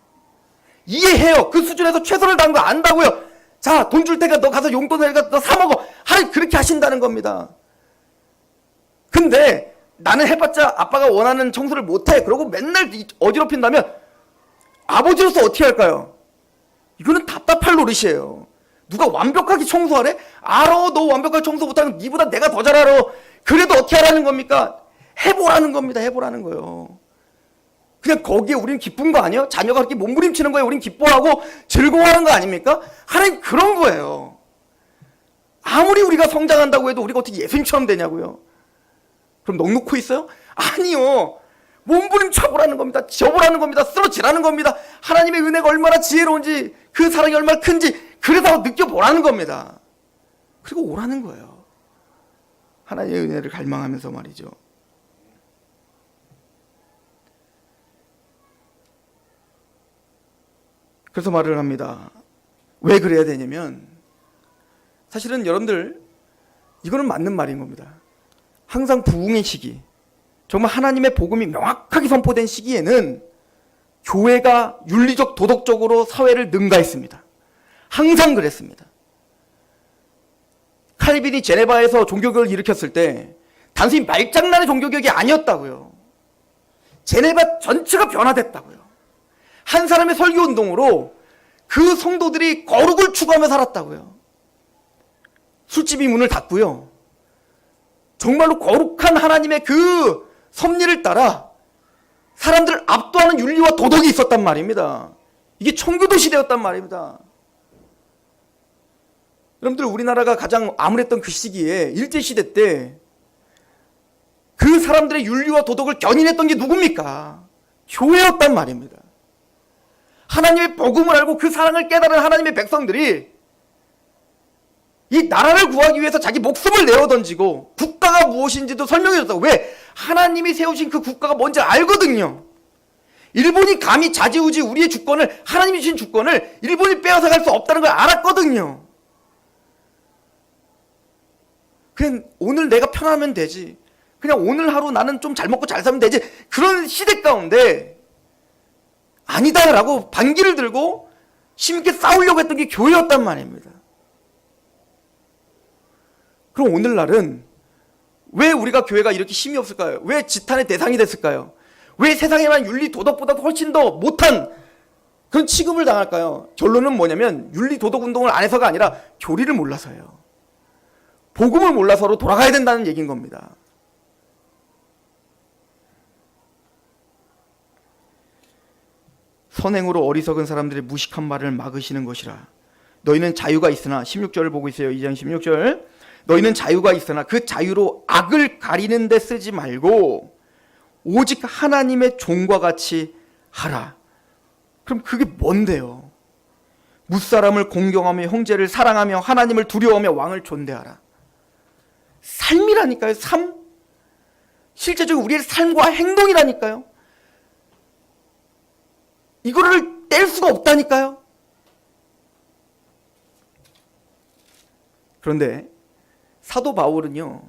이해해요. 그 수준에서 최선을 다한 거 안다고요. 자, 돈 줄 테니까 너 가서 용돈 내가 너 사 먹어. 그렇게 하신다는 겁니다. 근데 나는 해봤자 아빠가 원하는 청소를 못해. 그러고 맨날 어지럽힌다면 아버지로서 어떻게 할까요? 이거는 답답할 노릇이에요. 누가 완벽하게 청소하래? 알아. 너 완벽하게 청소 못하는 니보다 내가 더 잘 알아. 그래도 어떻게 하라는 겁니까? 해보라는 겁니다. 해보라는 거예요. 그냥 거기에 우리는 기쁜 거 아니에요? 자녀가 그렇게 몸부림치는 거에 우린 기뻐하고 즐거워하는 거 아닙니까? 하나님 그런 거예요. 아무리 우리가 성장한다고 해도 우리가 어떻게 예수님처럼 되냐고요? 그럼 넋놓고 있어요? 아니요. 몸부림쳐보라는 겁니다. 지어보라는 겁니다. 쓰러지라는 겁니다. 하나님의 은혜가 얼마나 지혜로운지, 그 사랑이 얼마나 큰지, 그래서 느껴보라는 겁니다. 그리고 오라는 거예요. 하나님의 은혜를 갈망하면서 말이죠. 그래서 말을 합니다. 왜 그래야 되냐면, 사실은 여러분들 이거는 맞는 말인 겁니다. 항상 부흥의 시기, 정말 하나님의 복음이 명확하게 선포된 시기에는 교회가 윤리적 도덕적으로 사회를 능가했습니다. 항상 그랬습니다. 칼빈이 제네바에서 종교교육을 일으켰을 때 단순히 말장난의 종교교육이 아니었다고요. 제네바 전체가 변화됐다고요. 한 사람의 설교운동으로 그 성도들이 거룩을 추구하며 살았다고요. 술집이 문을 닫고요. 정말로 거룩한 하나님의 그 섭리를 따라 사람들을 압도하는 윤리와 도덕이 있었단 말입니다. 이게 청교도 시대였단 말입니다. 여러분들 우리나라가 가장 암울했던 그 시기에 일제시대 때 그 사람들의 윤리와 도덕을 견인했던 게 누굽니까? 교회였단 말입니다. 하나님의 복음을 알고 그 사랑을 깨달은 하나님의 백성들이 이 나라를 구하기 위해서 자기 목숨을 내어 던지고 국가가 무엇인지도 설명해 줬다고. 왜? 하나님이 세우신 그 국가가 뭔지 알거든요. 일본이 감히 좌지우지 우리의 주권을, 하나님이 주신 주권을 일본이 빼앗아 갈 수 없다는 걸 알았거든요. 그냥 오늘 내가 편하면 되지. 그냥 오늘 하루 나는 좀 잘 먹고 잘 살면 되지. 그런 시대 가운데 아니다라고 반기를 들고 힘있게 싸우려고 했던 게 교회였단 말입니다. 그럼 오늘날은 왜 우리가 교회가 이렇게 힘이 없을까요? 왜 지탄의 대상이 됐을까요? 왜 세상에만 윤리 도덕보다 훨씬 더 못한 그런 취급을 당할까요? 결론은 뭐냐면 윤리 도덕 운동을 안 해서가 아니라 교리를 몰라서예요. 복음을 몰라서로 돌아가야 된다는 얘기인 겁니다. 선행으로 어리석은 사람들의 무식한 말을 막으시는 것이라. 너희는 자유가 있으나, 16절을 보고 있어요. 2장 16절. 너희는 자유가 있으나 그 자유로 악을 가리는 데 쓰지 말고 오직 하나님의 종과 같이 하라. 그럼 그게 뭔데요? 무사람을 공경하며 형제를 사랑하며 하나님을 두려워하며 왕을 존대하라. 삶이라니까요. 삶. 실제적으로 우리의 삶과 행동이라니까요. 이거를 뗄 수가 없다니까요. 그런데 사도 바울은요,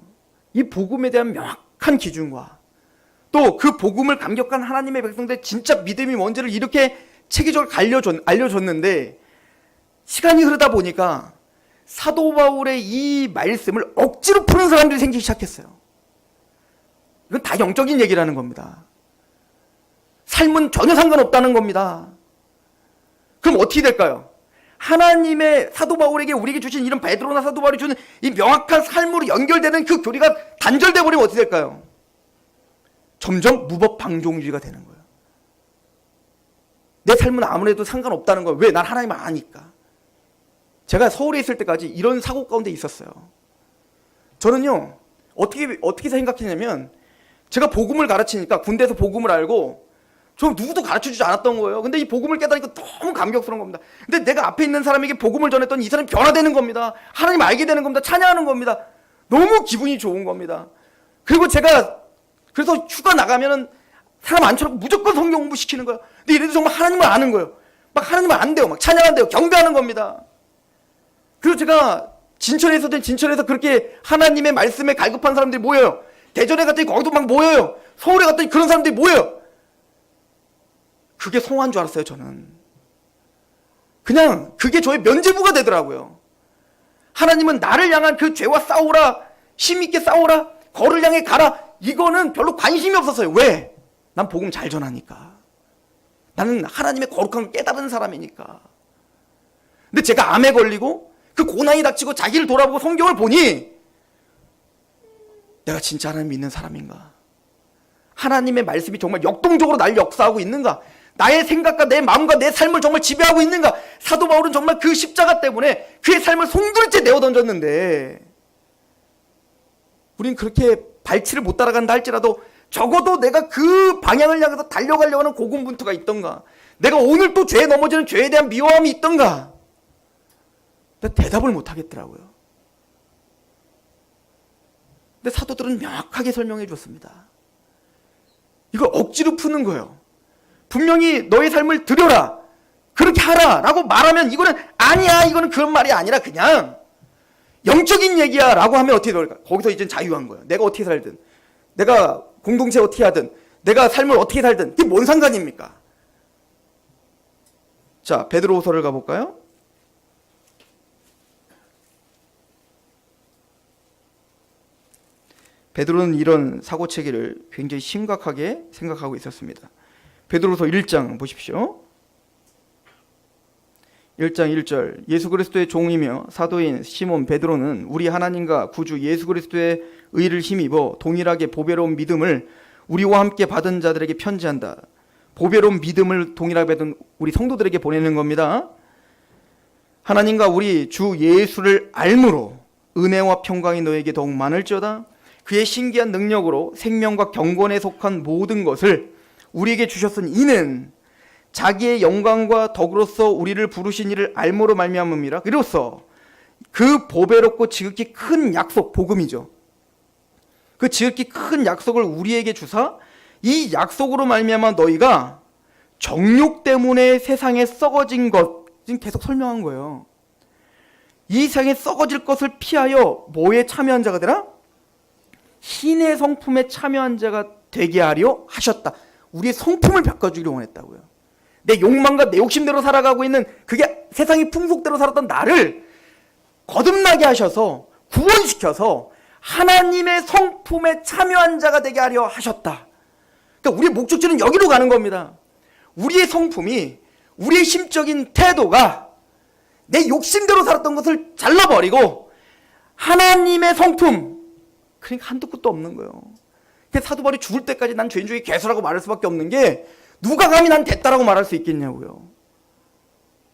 이 복음에 대한 명확한 기준과 또 그 복음을 감격한 하나님의 백성들의 진짜 믿음이 뭔지를 이렇게 체계적으로 알려줬는데, 시간이 흐르다 보니까 사도 바울의 이 말씀을 억지로 푸는 사람들이 생기기 시작했어요. 이건 다 영적인 얘기라는 겁니다. 삶은 전혀 상관없다는 겁니다. 그럼 어떻게 될까요? 하나님의 사도 바울에게 우리에게 주신 이런 베드로나 사도 바울이 주는 이 명확한 삶으로 연결되는 그 교리가 단절돼 버리면 어떻게 될까요? 점점 무법방종주의가 되는 거예요. 내 삶은 아무래도 상관없다는 거예요. 왜? 난 하나님을 아니까. 제가 서울에 있을 때까지 이런 사고 가운데 있었어요. 저는요, 어떻게 생각했냐면, 제가 복음을 가르치니까 군대에서 복음을 알고 저 누구도 가르쳐주지 않았던 거예요. 근데 이 복음을 깨달으니까 너무 감격스러운 겁니다. 근데 내가 앞에 있는 사람에게 복음을 전했더니 이 사람이 변화되는 겁니다. 하나님 알게 되는 겁니다. 찬양하는 겁니다. 너무 기분이 좋은 겁니다. 그리고 제가 그래서 휴가 나가면은 사람 앉혀놓고 무조건 성경 공부시키는 거야. 근데 얘네들 정말 하나님을 아는 거예요. 막 하나님을 안대요. 막 찬양한대요. 경배하는 겁니다. 그리고 제가 진천에서 그렇게 하나님의 말씀에 갈급한 사람들이 모여요. 대전에 갔더니 거기도 막 모여요. 서울에 갔더니 그런 사람들이 모여요. 그게 성화인 줄 알았어요, 저는. 그냥 그게 저의 면죄부가 되더라고요. 하나님은 나를 향한 그 죄와 싸우라, 힘있게 싸우라, 거를 향해 가라, 이거는 별로 관심이 없었어요. 왜? 난 복음 잘 전하니까. 나는 하나님의 거룩한 걸 깨달은 사람이니까. 근데 제가 암에 걸리고 그 고난이 닥치고 자기를 돌아보고 성경을 보니 내가 진짜 하나님 믿는 사람인가? 하나님의 말씀이 정말 역동적으로 날 역사하고 있는가? 나의 생각과 내 마음과 내 삶을 정말 지배하고 있는가? 사도 바울은 정말 그 십자가 때문에 그의 삶을 송두리째 내어 던졌는데 우린 그렇게 발치를 못 따라간다 할지라도 적어도 내가 그 방향을 향해서 달려가려고 하는 고군분투가 있던가? 내가 오늘 또 죄에 넘어지는 죄에 대한 미워함이 있던가? 근데 대답을 못 하겠더라고요. 근데 사도들은 명확하게 설명해 줬습니다. 이걸 억지로 푸는 거예요. 분명히 너의 삶을 드려라, 그렇게 하라 라고 말하면 이거는 아니야, 이거는 그런 말이 아니라 그냥 영적인 얘기야 라고 하면 어떻게 될까? 거기서 이제 자유한 거예요. 내가 어떻게 살든, 내가 공동체 어떻게 하든, 내가 삶을 어떻게 살든 그게 뭔 상관입니까? 자, 베드로후서를 가볼까요? 베드로는 이런 사고체계를 굉장히 심각하게 생각하고 있었습니다. 베드로서 1장 보십시오. 1장 1절 예수 그리스도의 종이며 사도인 시몬 베드로는 우리 하나님과 구주 예수 그리스도의 의를 힘입어 동일하게 보배로운 믿음을 우리와 함께 받은 자들에게 편지한다. 보배로운 믿음을 동일하게 받은 우리 성도들에게 보내는 겁니다. 하나님과 우리 주 예수를 알므로 은혜와 평강이 너에게 더욱 많을지어다. 그의 신기한 능력으로 생명과 경건에 속한 모든 것을 우리에게 주셨으니 이는 자기의 영광과 덕으로서 우리를 부르신 이를 알므로 말미암음이라. 이로써 그 보배롭고 지극히 큰 약속, 복음이죠. 그 지극히 큰 약속을 우리에게 주사 이 약속으로 말미암아 너희가 정욕 때문에 세상에 썩어진 것, 지금 계속 설명한 거예요. 이 세상에 썩어질 것을 피하여 뭐에 참여한 자가 되라? 신의 성품에 참여한 자가 되게 하려 하셨다. 우리의 성품을 바꿔주기를 원했다고요. 내 욕망과 내 욕심대로 살아가고 있는 그게 세상의 풍속대로 살았던 나를 거듭나게 하셔서 구원시켜서 하나님의 성품에 참여한 자가 되게 하려 하셨다. 그러니까 우리의 목적지는 여기로 가는 겁니다. 우리의 성품이, 우리의 심적인 태도가 내 욕심대로 살았던 것을 잘라버리고 하나님의 성품, 그러니까 한도 끝도 없는 거예요. 사도 바울이 죽을 때까지 난 죄인 중에 괴수라고 말할 수밖에 없는 게 누가 감히 난 됐다라고 말할 수 있겠냐고요.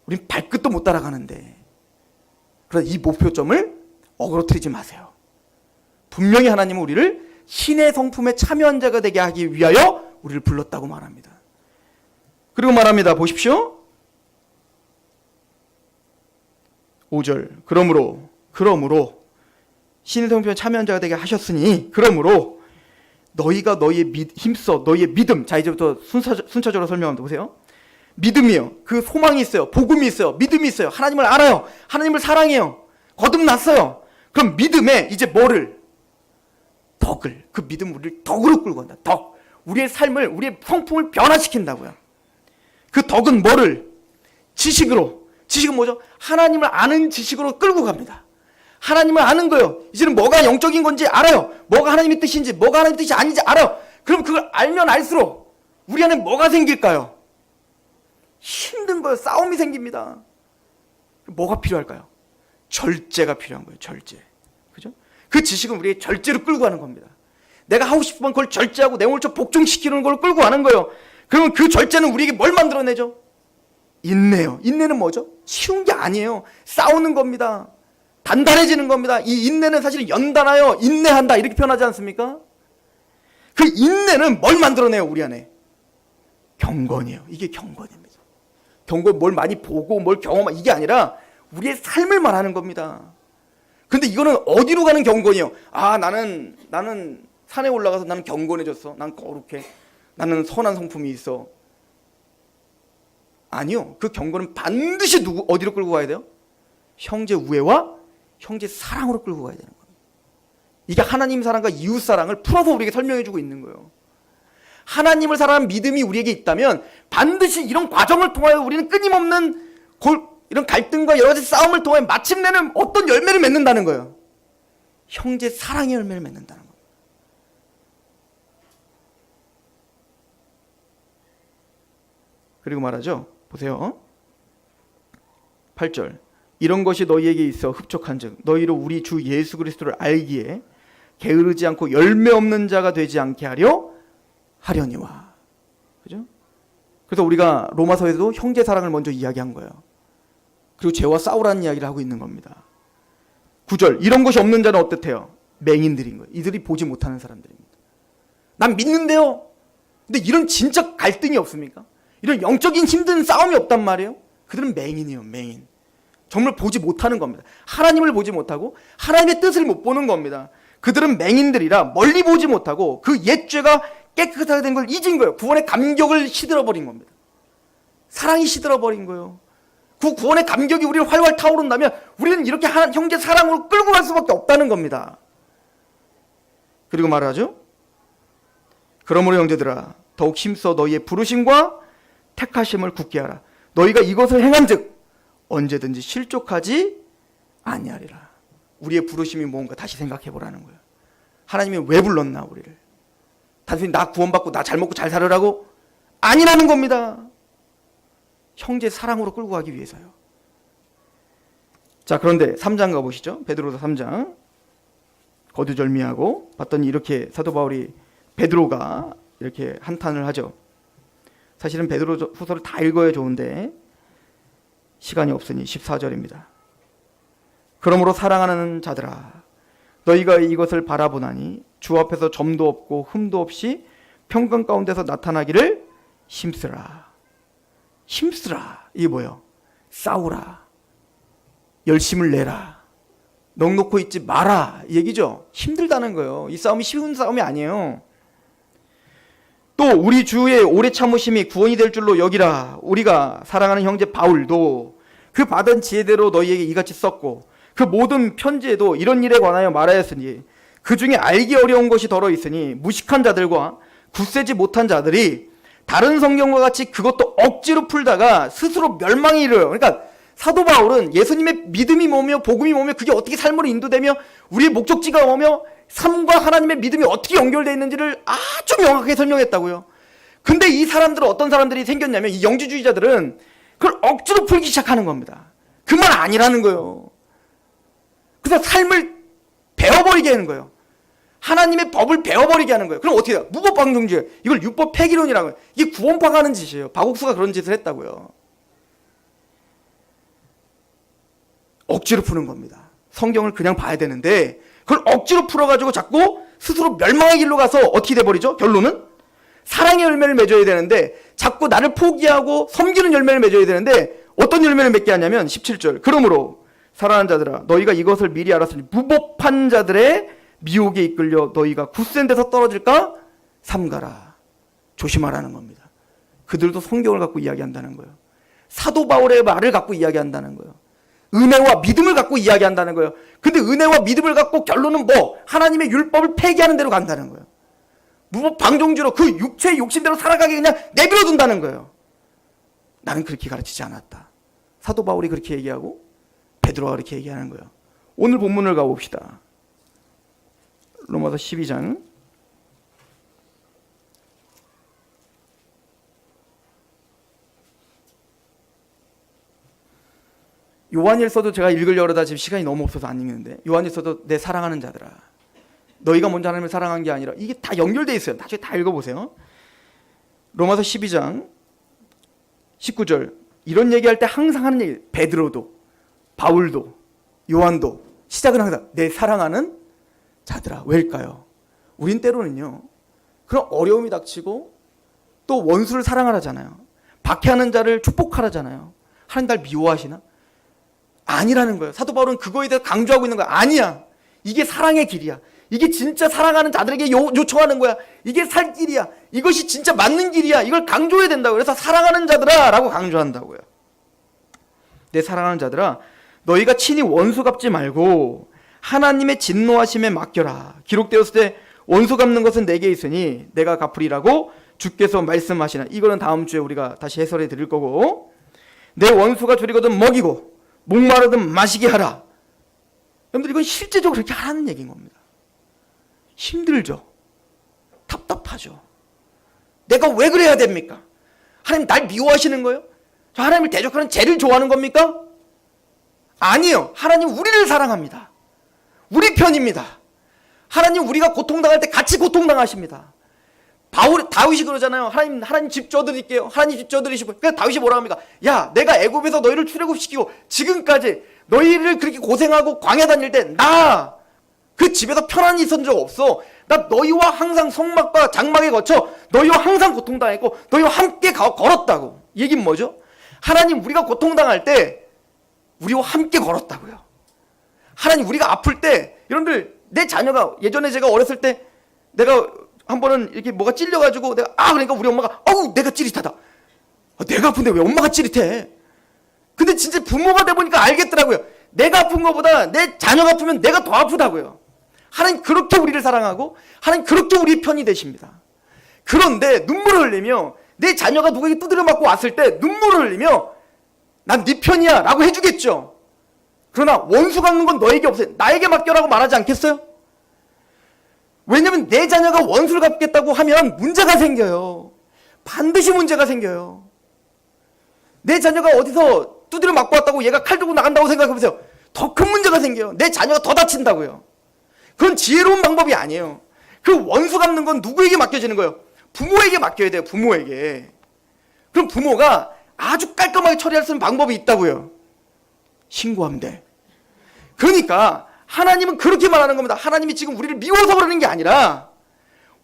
우린 발끝도 못 따라가는데. 그래서 이 목표점을 어그러뜨리지 마세요. 분명히 하나님은 우리를 신의 성품에 참여한 자가 되게 하기 위하여 우리를 불렀다고 말합니다. 그리고 말합니다. 보십시오. 5절 그러므로 신의 성품에 참여한 자가 되게 하셨으니 그러므로 너희가 너희의 힘써 너희의 믿음. 자, 이제부터 순차적으로 설명합니다. 보세요. 믿음이요. 그 소망이 있어요. 복음이 있어요. 믿음이 있어요. 하나님을 알아요. 하나님을 사랑해요. 거듭났어요. 그럼 믿음에 이제 뭐를? 덕을. 그 믿음 우리를 덕으로 끌고 간다. 덕. 우리의 삶을, 우리의 성품을 변화시킨다고요. 그 덕은 뭐를? 지식으로. 지식은 뭐죠? 하나님을 아는 지식으로 끌고 갑니다. 하나님을 아는 거예요. 이제는 뭐가 영적인 건지 알아요. 뭐가 하나님의 뜻인지, 뭐가 하나님의 뜻이 아닌지 알아요. 그럼 그걸 알면 알수록 우리 안에 뭐가 생길까요? 힘든 거예요. 싸움이 생깁니다. 뭐가 필요할까요? 절제가 필요한 거예요. 절제. 그죠? 그 지식은 우리의 절제로 끌고 가는 겁니다. 내가 하고 싶으면 그걸 절제하고 내 몸을 좀 복종시키는 걸 끌고 가는 거예요. 그러면 그 절제는 우리에게 뭘 만들어내죠? 인내요. 인내는 뭐죠? 쉬운 게 아니에요. 싸우는 겁니다. 단단해지는 겁니다. 이 인내는 사실 연단하여 인내한다 이렇게 표현하지 않습니까? 그 인내는 뭘 만들어내요? 우리 안에 경건이에요. 이게 경건입니다. 경건 뭘 많이 보고 뭘 경험하고 이게 아니라 우리의 삶을 말하는 겁니다. 그런데 이거는 어디로 가는 경건이에요? 아, 나는 산에 올라가서 나는 경건해졌어. 난 거룩해. 나는 선한 성품이 있어. 아니요. 그 경고는 반드시 어디로 끌고 가야 돼요? 형제 우애와 형제 사랑으로 끌고 가야 되는 거예요. 이게 하나님 사랑과 이웃 사랑을 풀어서 우리에게 설명해 주고 있는 거예요. 하나님을 사랑하는 믿음이 우리에게 있다면 반드시 이런 과정을 통하여 우리는 끊임없는 이런 갈등과 여러 가지 싸움을 통해 마침내는 어떤 열매를 맺는다는 거예요. 형제 사랑의 열매를 맺는다는 거예요. 그리고 말하죠. 보세요. 8절. 이런 것이 너희에게 있어 흡족한즉 너희로 우리 주 예수 그리스도를 알기에 게으르지 않고 열매 없는 자가 되지 않게 하려니와. 그죠? 그래서 우리가 로마서에도 형제 사랑을 먼저 이야기한 거예요. 그리고 죄와 싸우라는 이야기를 하고 있는 겁니다. 9절. 이런 것이 없는 자는 어떻대요? 맹인들인 거예요. 이들이 보지 못하는 사람들입니다. 난 믿는데요. 근데 이런 진짜 갈등이 없습니까? 이런 영적인 힘든 싸움이 없단 말이에요. 그들은 맹인이에요. 맹인. 정말 보지 못하는 겁니다. 하나님을 보지 못하고 하나님의 뜻을 못 보는 겁니다. 그들은 맹인들이라 멀리 보지 못하고 그 옛 죄가 깨끗하게 된 걸 잊은 거예요. 구원의 감격을 시들어버린 겁니다. 사랑이 시들어버린 거예요. 그 구원의 감격이 우리를 활활 타오른다면 우리는 이렇게 형제 사랑으로 끌고 갈 수밖에 없다는 겁니다. 그리고 말하죠. 그러므로 형제들아 더욱 힘써 너희의 부르심과 택하심을 굳게 하라. 너희가 이것을 행한즉 언제든지 실족하지 아니하리라. 우리의 부르심이 뭔가 다시 생각해 보라는 거예요. 하나님이 왜 불렀나 우리를. 단순히 나 구원받고 나 잘 먹고 잘 살으라고? 아니라는 겁니다. 형제 사랑으로 끌고 가기 위해서요. 자, 그런데 3장 가보시죠. 베드로서 3장. 거두절미하고 봤더니 이렇게 사도 바울이 베드로가 이렇게 한탄을 하죠. 사실은 베드로 후서를 다 읽어야 좋은데 시간이 없으니 14절입니다. 그러므로 사랑하는 자들아 너희가 이것을 바라보나니 주 앞에서 점도 없고 흠도 없이 평강 가운데서 나타나기를 힘쓰라. 힘쓰라. 이게 뭐예요? 싸우라. 열심을 내라. 넋놓고 있지 마라. 이 얘기죠. 힘들다는 거예요. 이 싸움이 쉬운 싸움이 아니에요. 또 우리 주의 오래 참으심이 구원이 될 줄로 여기라. 우리가 사랑하는 형제 바울도 그 받은 지혜대로 너희에게 이같이 썼고 그 모든 편지에도 이런 일에 관하여 말하였으니 그 중에 알기 어려운 것이 더러 있으니 무식한 자들과 굳세지 못한 자들이 다른 성경과 같이 그것도 억지로 풀다가 스스로 멸망에 이르러요. 그러니까 사도 바울은 예수님의 믿음이 뭐며 복음이 뭐며 그게 어떻게 삶으로 인도되며 우리의 목적지가 뭐며 삶과 하나님의 믿음이 어떻게 연결되어 있는지를 아주 명확하게 설명했다고요. 근데 이 사람들은 어떤 사람들이 생겼냐면 이 영지주의자들은 그걸 억지로 풀기 시작하는 겁니다. 그 말 아니라는 거예요. 그래서 삶을 배워버리게 하는 거예요. 하나님의 법을 배워버리게 하는 거예요. 그럼 어떻게 해요? 무법방종주의. 이걸 율법 폐기론이라고 해요. 이게 구원파가 하는 짓이에요. 박옥수가 그런 짓을 했다고요. 억지로 푸는 겁니다. 성경을 그냥 봐야 되는데 그걸 억지로 풀어가지고 자꾸 스스로 멸망의 길로 가서 어떻게 돼버리죠? 결론은 사랑의 열매를 맺어야 되는데 자꾸 나를 포기하고 섬기는 열매를 맺어야 되는데 어떤 열매를 맺게 하냐면 17절. 그러므로 사랑하는 자들아 너희가 이것을 미리 알았으니 무법한 자들의 미혹에 이끌려 너희가 굳센 데서 떨어질까 삼가라. 조심하라는 겁니다. 그들도 성경을 갖고 이야기한다는 거예요. 사도 바울의 말을 갖고 이야기한다는 거예요. 은혜와 믿음을 갖고 이야기한다는 거예요. 근데 은혜와 믿음을 갖고 결론은 뭐? 하나님의 율법을 폐기하는 대로 간다는 거예요. 무법 방종주로 그 육체의 욕심대로 살아가게 그냥 내버려 둔다는 거예요. 나는 그렇게 가르치지 않았다. 사도 바울이 그렇게 얘기하고 베드로가 그렇게 얘기하는 거예요. 오늘 본문을 가봅시다. 로마서 12장. 요한일서도 제가 읽으려고 하다 지금 시간이 너무 없어서 안 읽는데 요한일서도 내 사랑하는 자들아 너희가 먼저 하나님을 사랑한 게 아니라 이게 다 연결되어 있어요. 나중에 다 읽어보세요. 로마서 12장 19절 이런 얘기할 때 항상 하는 얘기 베드로도 바울도 요한도 시작은 항상 내 사랑하는 자들아. 왜일까요? 우린 때로는요 그런 어려움이 닥치고 또 원수를 사랑하라잖아요. 박해하는 자를 축복하라잖아요. 하나님 날 미워하시나? 아니라는 거예요. 사도 바울은 그거에 대해서 강조하고 있는 거야. 아니야. 이게 사랑의 길이야. 이게 진짜 사랑하는 자들에게 요청하는 거야. 이게 살 길이야. 이것이 진짜 맞는 길이야. 이걸 강조해야 된다고. 그래서 사랑하는 자들아 라고 강조한다고요. 내 사랑하는 자들아, 너희가 친히 원수 갚지 말고 하나님의 진노하심에 맡겨라. 기록되었을 때 원수 갚는 것은 내게 있으니 내가 갚으리라고 주께서 말씀하시나. 이거는 다음 주에 우리가 다시 해설해 드릴 거고, 내 원수가 줄이거든 먹이고 목마르든 마시게 하라. 여러분들 이건 실제적으로 그렇게 하라는 얘기인 겁니다. 힘들죠. 답답하죠. 내가 왜 그래야 됩니까? 하나님 날 미워하시는 거예요? 저 하나님을 대적하는 죄를 좋아하는 겁니까? 아니요. 하나님 우리를 사랑합니다. 우리 편입니다. 하나님 우리가 고통당할 때 같이 고통당하십니다. 다윗이 그러잖아요. 하나님 집 줘드릴게요. 하나님 집 줘드리시고. 그래서 다윗이 뭐라고 합니까? 야, 내가 애굽에서 너희를 출애굽시키고 지금까지 너희를 그렇게 고생하고 광야 다닐 때 나 그 집에서 편안히 있었던 적 없어. 나 너희와 항상 성막과 장막에 거쳐 너희와 항상 고통당했고 너희와 함께 걸었다고. 얘기는 뭐죠? 하나님 우리가 고통당할 때 우리와 함께 걸었다고요. 하나님 우리가 아플 때, 여러분들 내 자녀가, 예전에 제가 어렸을 때 내가 한 번은 이렇게 뭐가 찔려가지고 그러니까 우리 엄마가 내가 찌릿하다. 내가 아픈데 왜 엄마가 찌릿해? 근데 진짜 부모가 돼 보니까 알겠더라고요. 내가 아픈 것보다 내 자녀가 아프면 내가 더 아프다고요. 하나님 그렇게 우리를 사랑하고 하나님 그렇게 우리 편이 되십니다. 그런데 눈물을 흘리며 내 자녀가 누구에게 두드려 맞고 왔을 때 눈물을 흘리며 난 네 편이야 라고 해주겠죠. 그러나 원수 갚는 건 너에게 없어요. 나에게 맡겨라고 말하지 않겠어요? 왜냐면 내 자녀가 원수를 갚겠다고 하면 문제가 생겨요. 반드시 문제가 생겨요. 내 자녀가 어디서 두드려 맞고 왔다고 얘가 칼 들고 나간다고 생각해보세요. 더 큰 문제가 생겨요. 내 자녀가 더 다친다고요. 그건 지혜로운 방법이 아니에요. 그 원수 갚는 건 누구에게 맡겨지는 거예요? 부모에게 맡겨야 돼요. 부모에게. 그럼 부모가 아주 깔끔하게 처리할 수 있는 방법이 있다고요. 신고하면 돼. 그러니까 하나님은 그렇게 말하는 겁니다. 하나님이 지금 우리를 미워서 그러는 게 아니라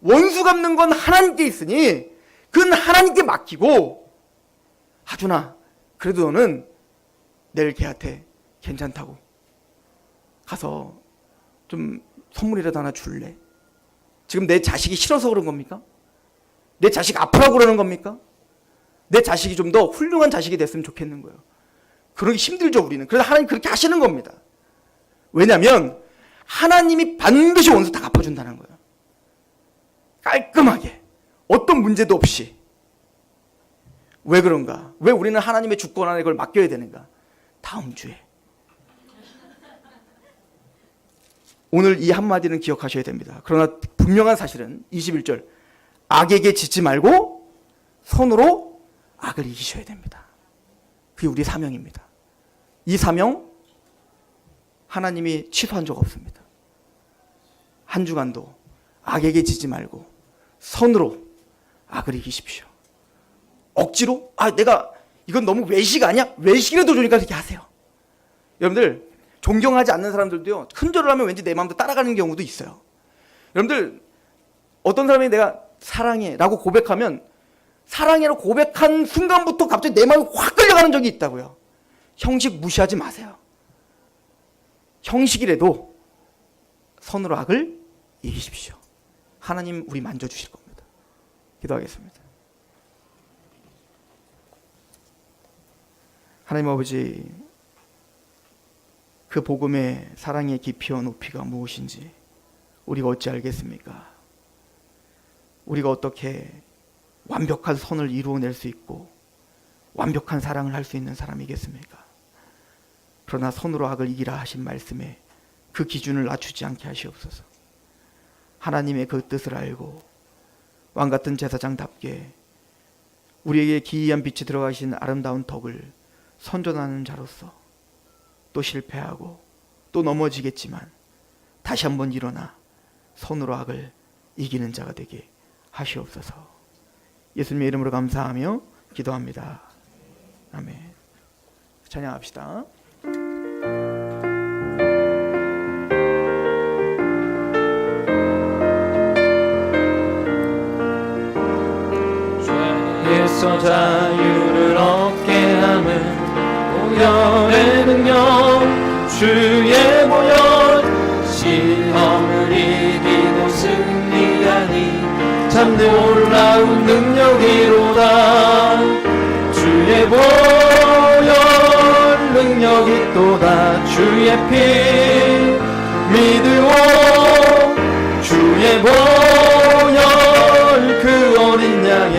원수 갚는 건 하나님께 있으니 그건 하나님께 맡기고, 하준아 그래도 너는 내일 걔한테 괜찮다고 가서 좀 선물이라도 하나 줄래? 지금 내 자식이 싫어서 그런 겁니까? 내 자식 아프라고 그러는 겁니까? 내 자식이 좀 더 훌륭한 자식이 됐으면 좋겠는 거예요. 그러기 힘들죠 우리는. 그래서 하나님 그렇게 하시는 겁니다. 왜냐하면 하나님이 반드시 원수 다 갚아준다는 거예요. 깔끔하게 어떤 문제도 없이. 왜 그런가? 왜 우리는 하나님의 주권 안에 그걸 맡겨야 되는가? 다음 주에. 오늘 이 한마디는 기억하셔야 됩니다. 그러나 분명한 사실은 21절, 악에게 짓지 말고 선으로 악을 이기셔야 됩니다. 그게 우리 사명입니다. 이 사명 하나님이 취소한 적 없습니다. 한 주간도 악에게 지지 말고 선으로 악을 이기십시오. 억지로 내가 이건 너무 외식 아니야? 외식이라도 좋으니까 그렇게 하세요. 여러분들 존경하지 않는 사람들도요, 큰절을 하면 왠지 내 마음대로 따라가는 경우도 있어요. 여러분들 어떤 사람이 내가 사랑해 라고 고백하면 사랑해라고 고백한 순간부터 갑자기 내 마음이 확 끌려가는 적이 있다고요. 형식 무시하지 마세요. 형식이라도 선으로 악을 이기십시오. 하나님 우리 만져주실 겁니다. 기도하겠습니다. 하나님 아버지, 그 복음의 사랑의 깊이와 높이가 무엇인지 우리가 어찌 알겠습니까? 우리가 어떻게 완벽한 선을 이루어낼 수 있고 완벽한 사랑을 할 수 있는 사람이겠습니까? 그러나 선으로 악을 이기라 하신 말씀에 그 기준을 낮추지 않게 하시옵소서. 하나님의 그 뜻을 알고 왕같은 제사장답게 우리에게 기이한 빛이 들어가신 아름다운 덕을 선전하는 자로서 또 실패하고 또 넘어지겠지만 다시 한번 일어나 선으로 악을 이기는 자가 되게 하시옵소서. 예수님의 이름으로 감사하며 기도합니다. 아멘. 찬양합시다. 죄에서 자유를 얻게 하는 보혈의 능력, 주의 보혈, 시험을 이기 주의 피 믿으오 주의 보혈 그 어린 양의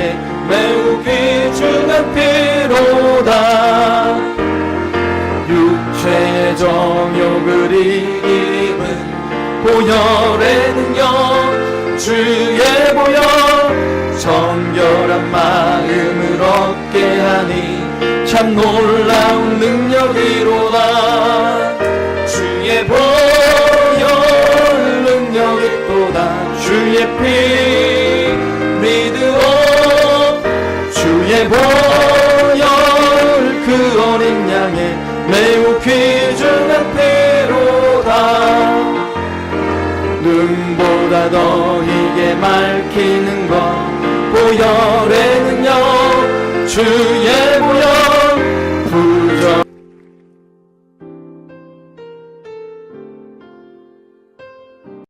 매우 귀중한 피로다 육체의 정욕을 이기는 보혈의 능력 주의 보혈 정결한 마음을 얻게 하니 참 놀라운 능력이로다 주의 보혈 능력이 또다 주의 피 믿으오 주의 보혈 그 어린 양의 매우 귀중한 피로다 눈보다 더 희게 밝히는 것 보혈의 능력 주의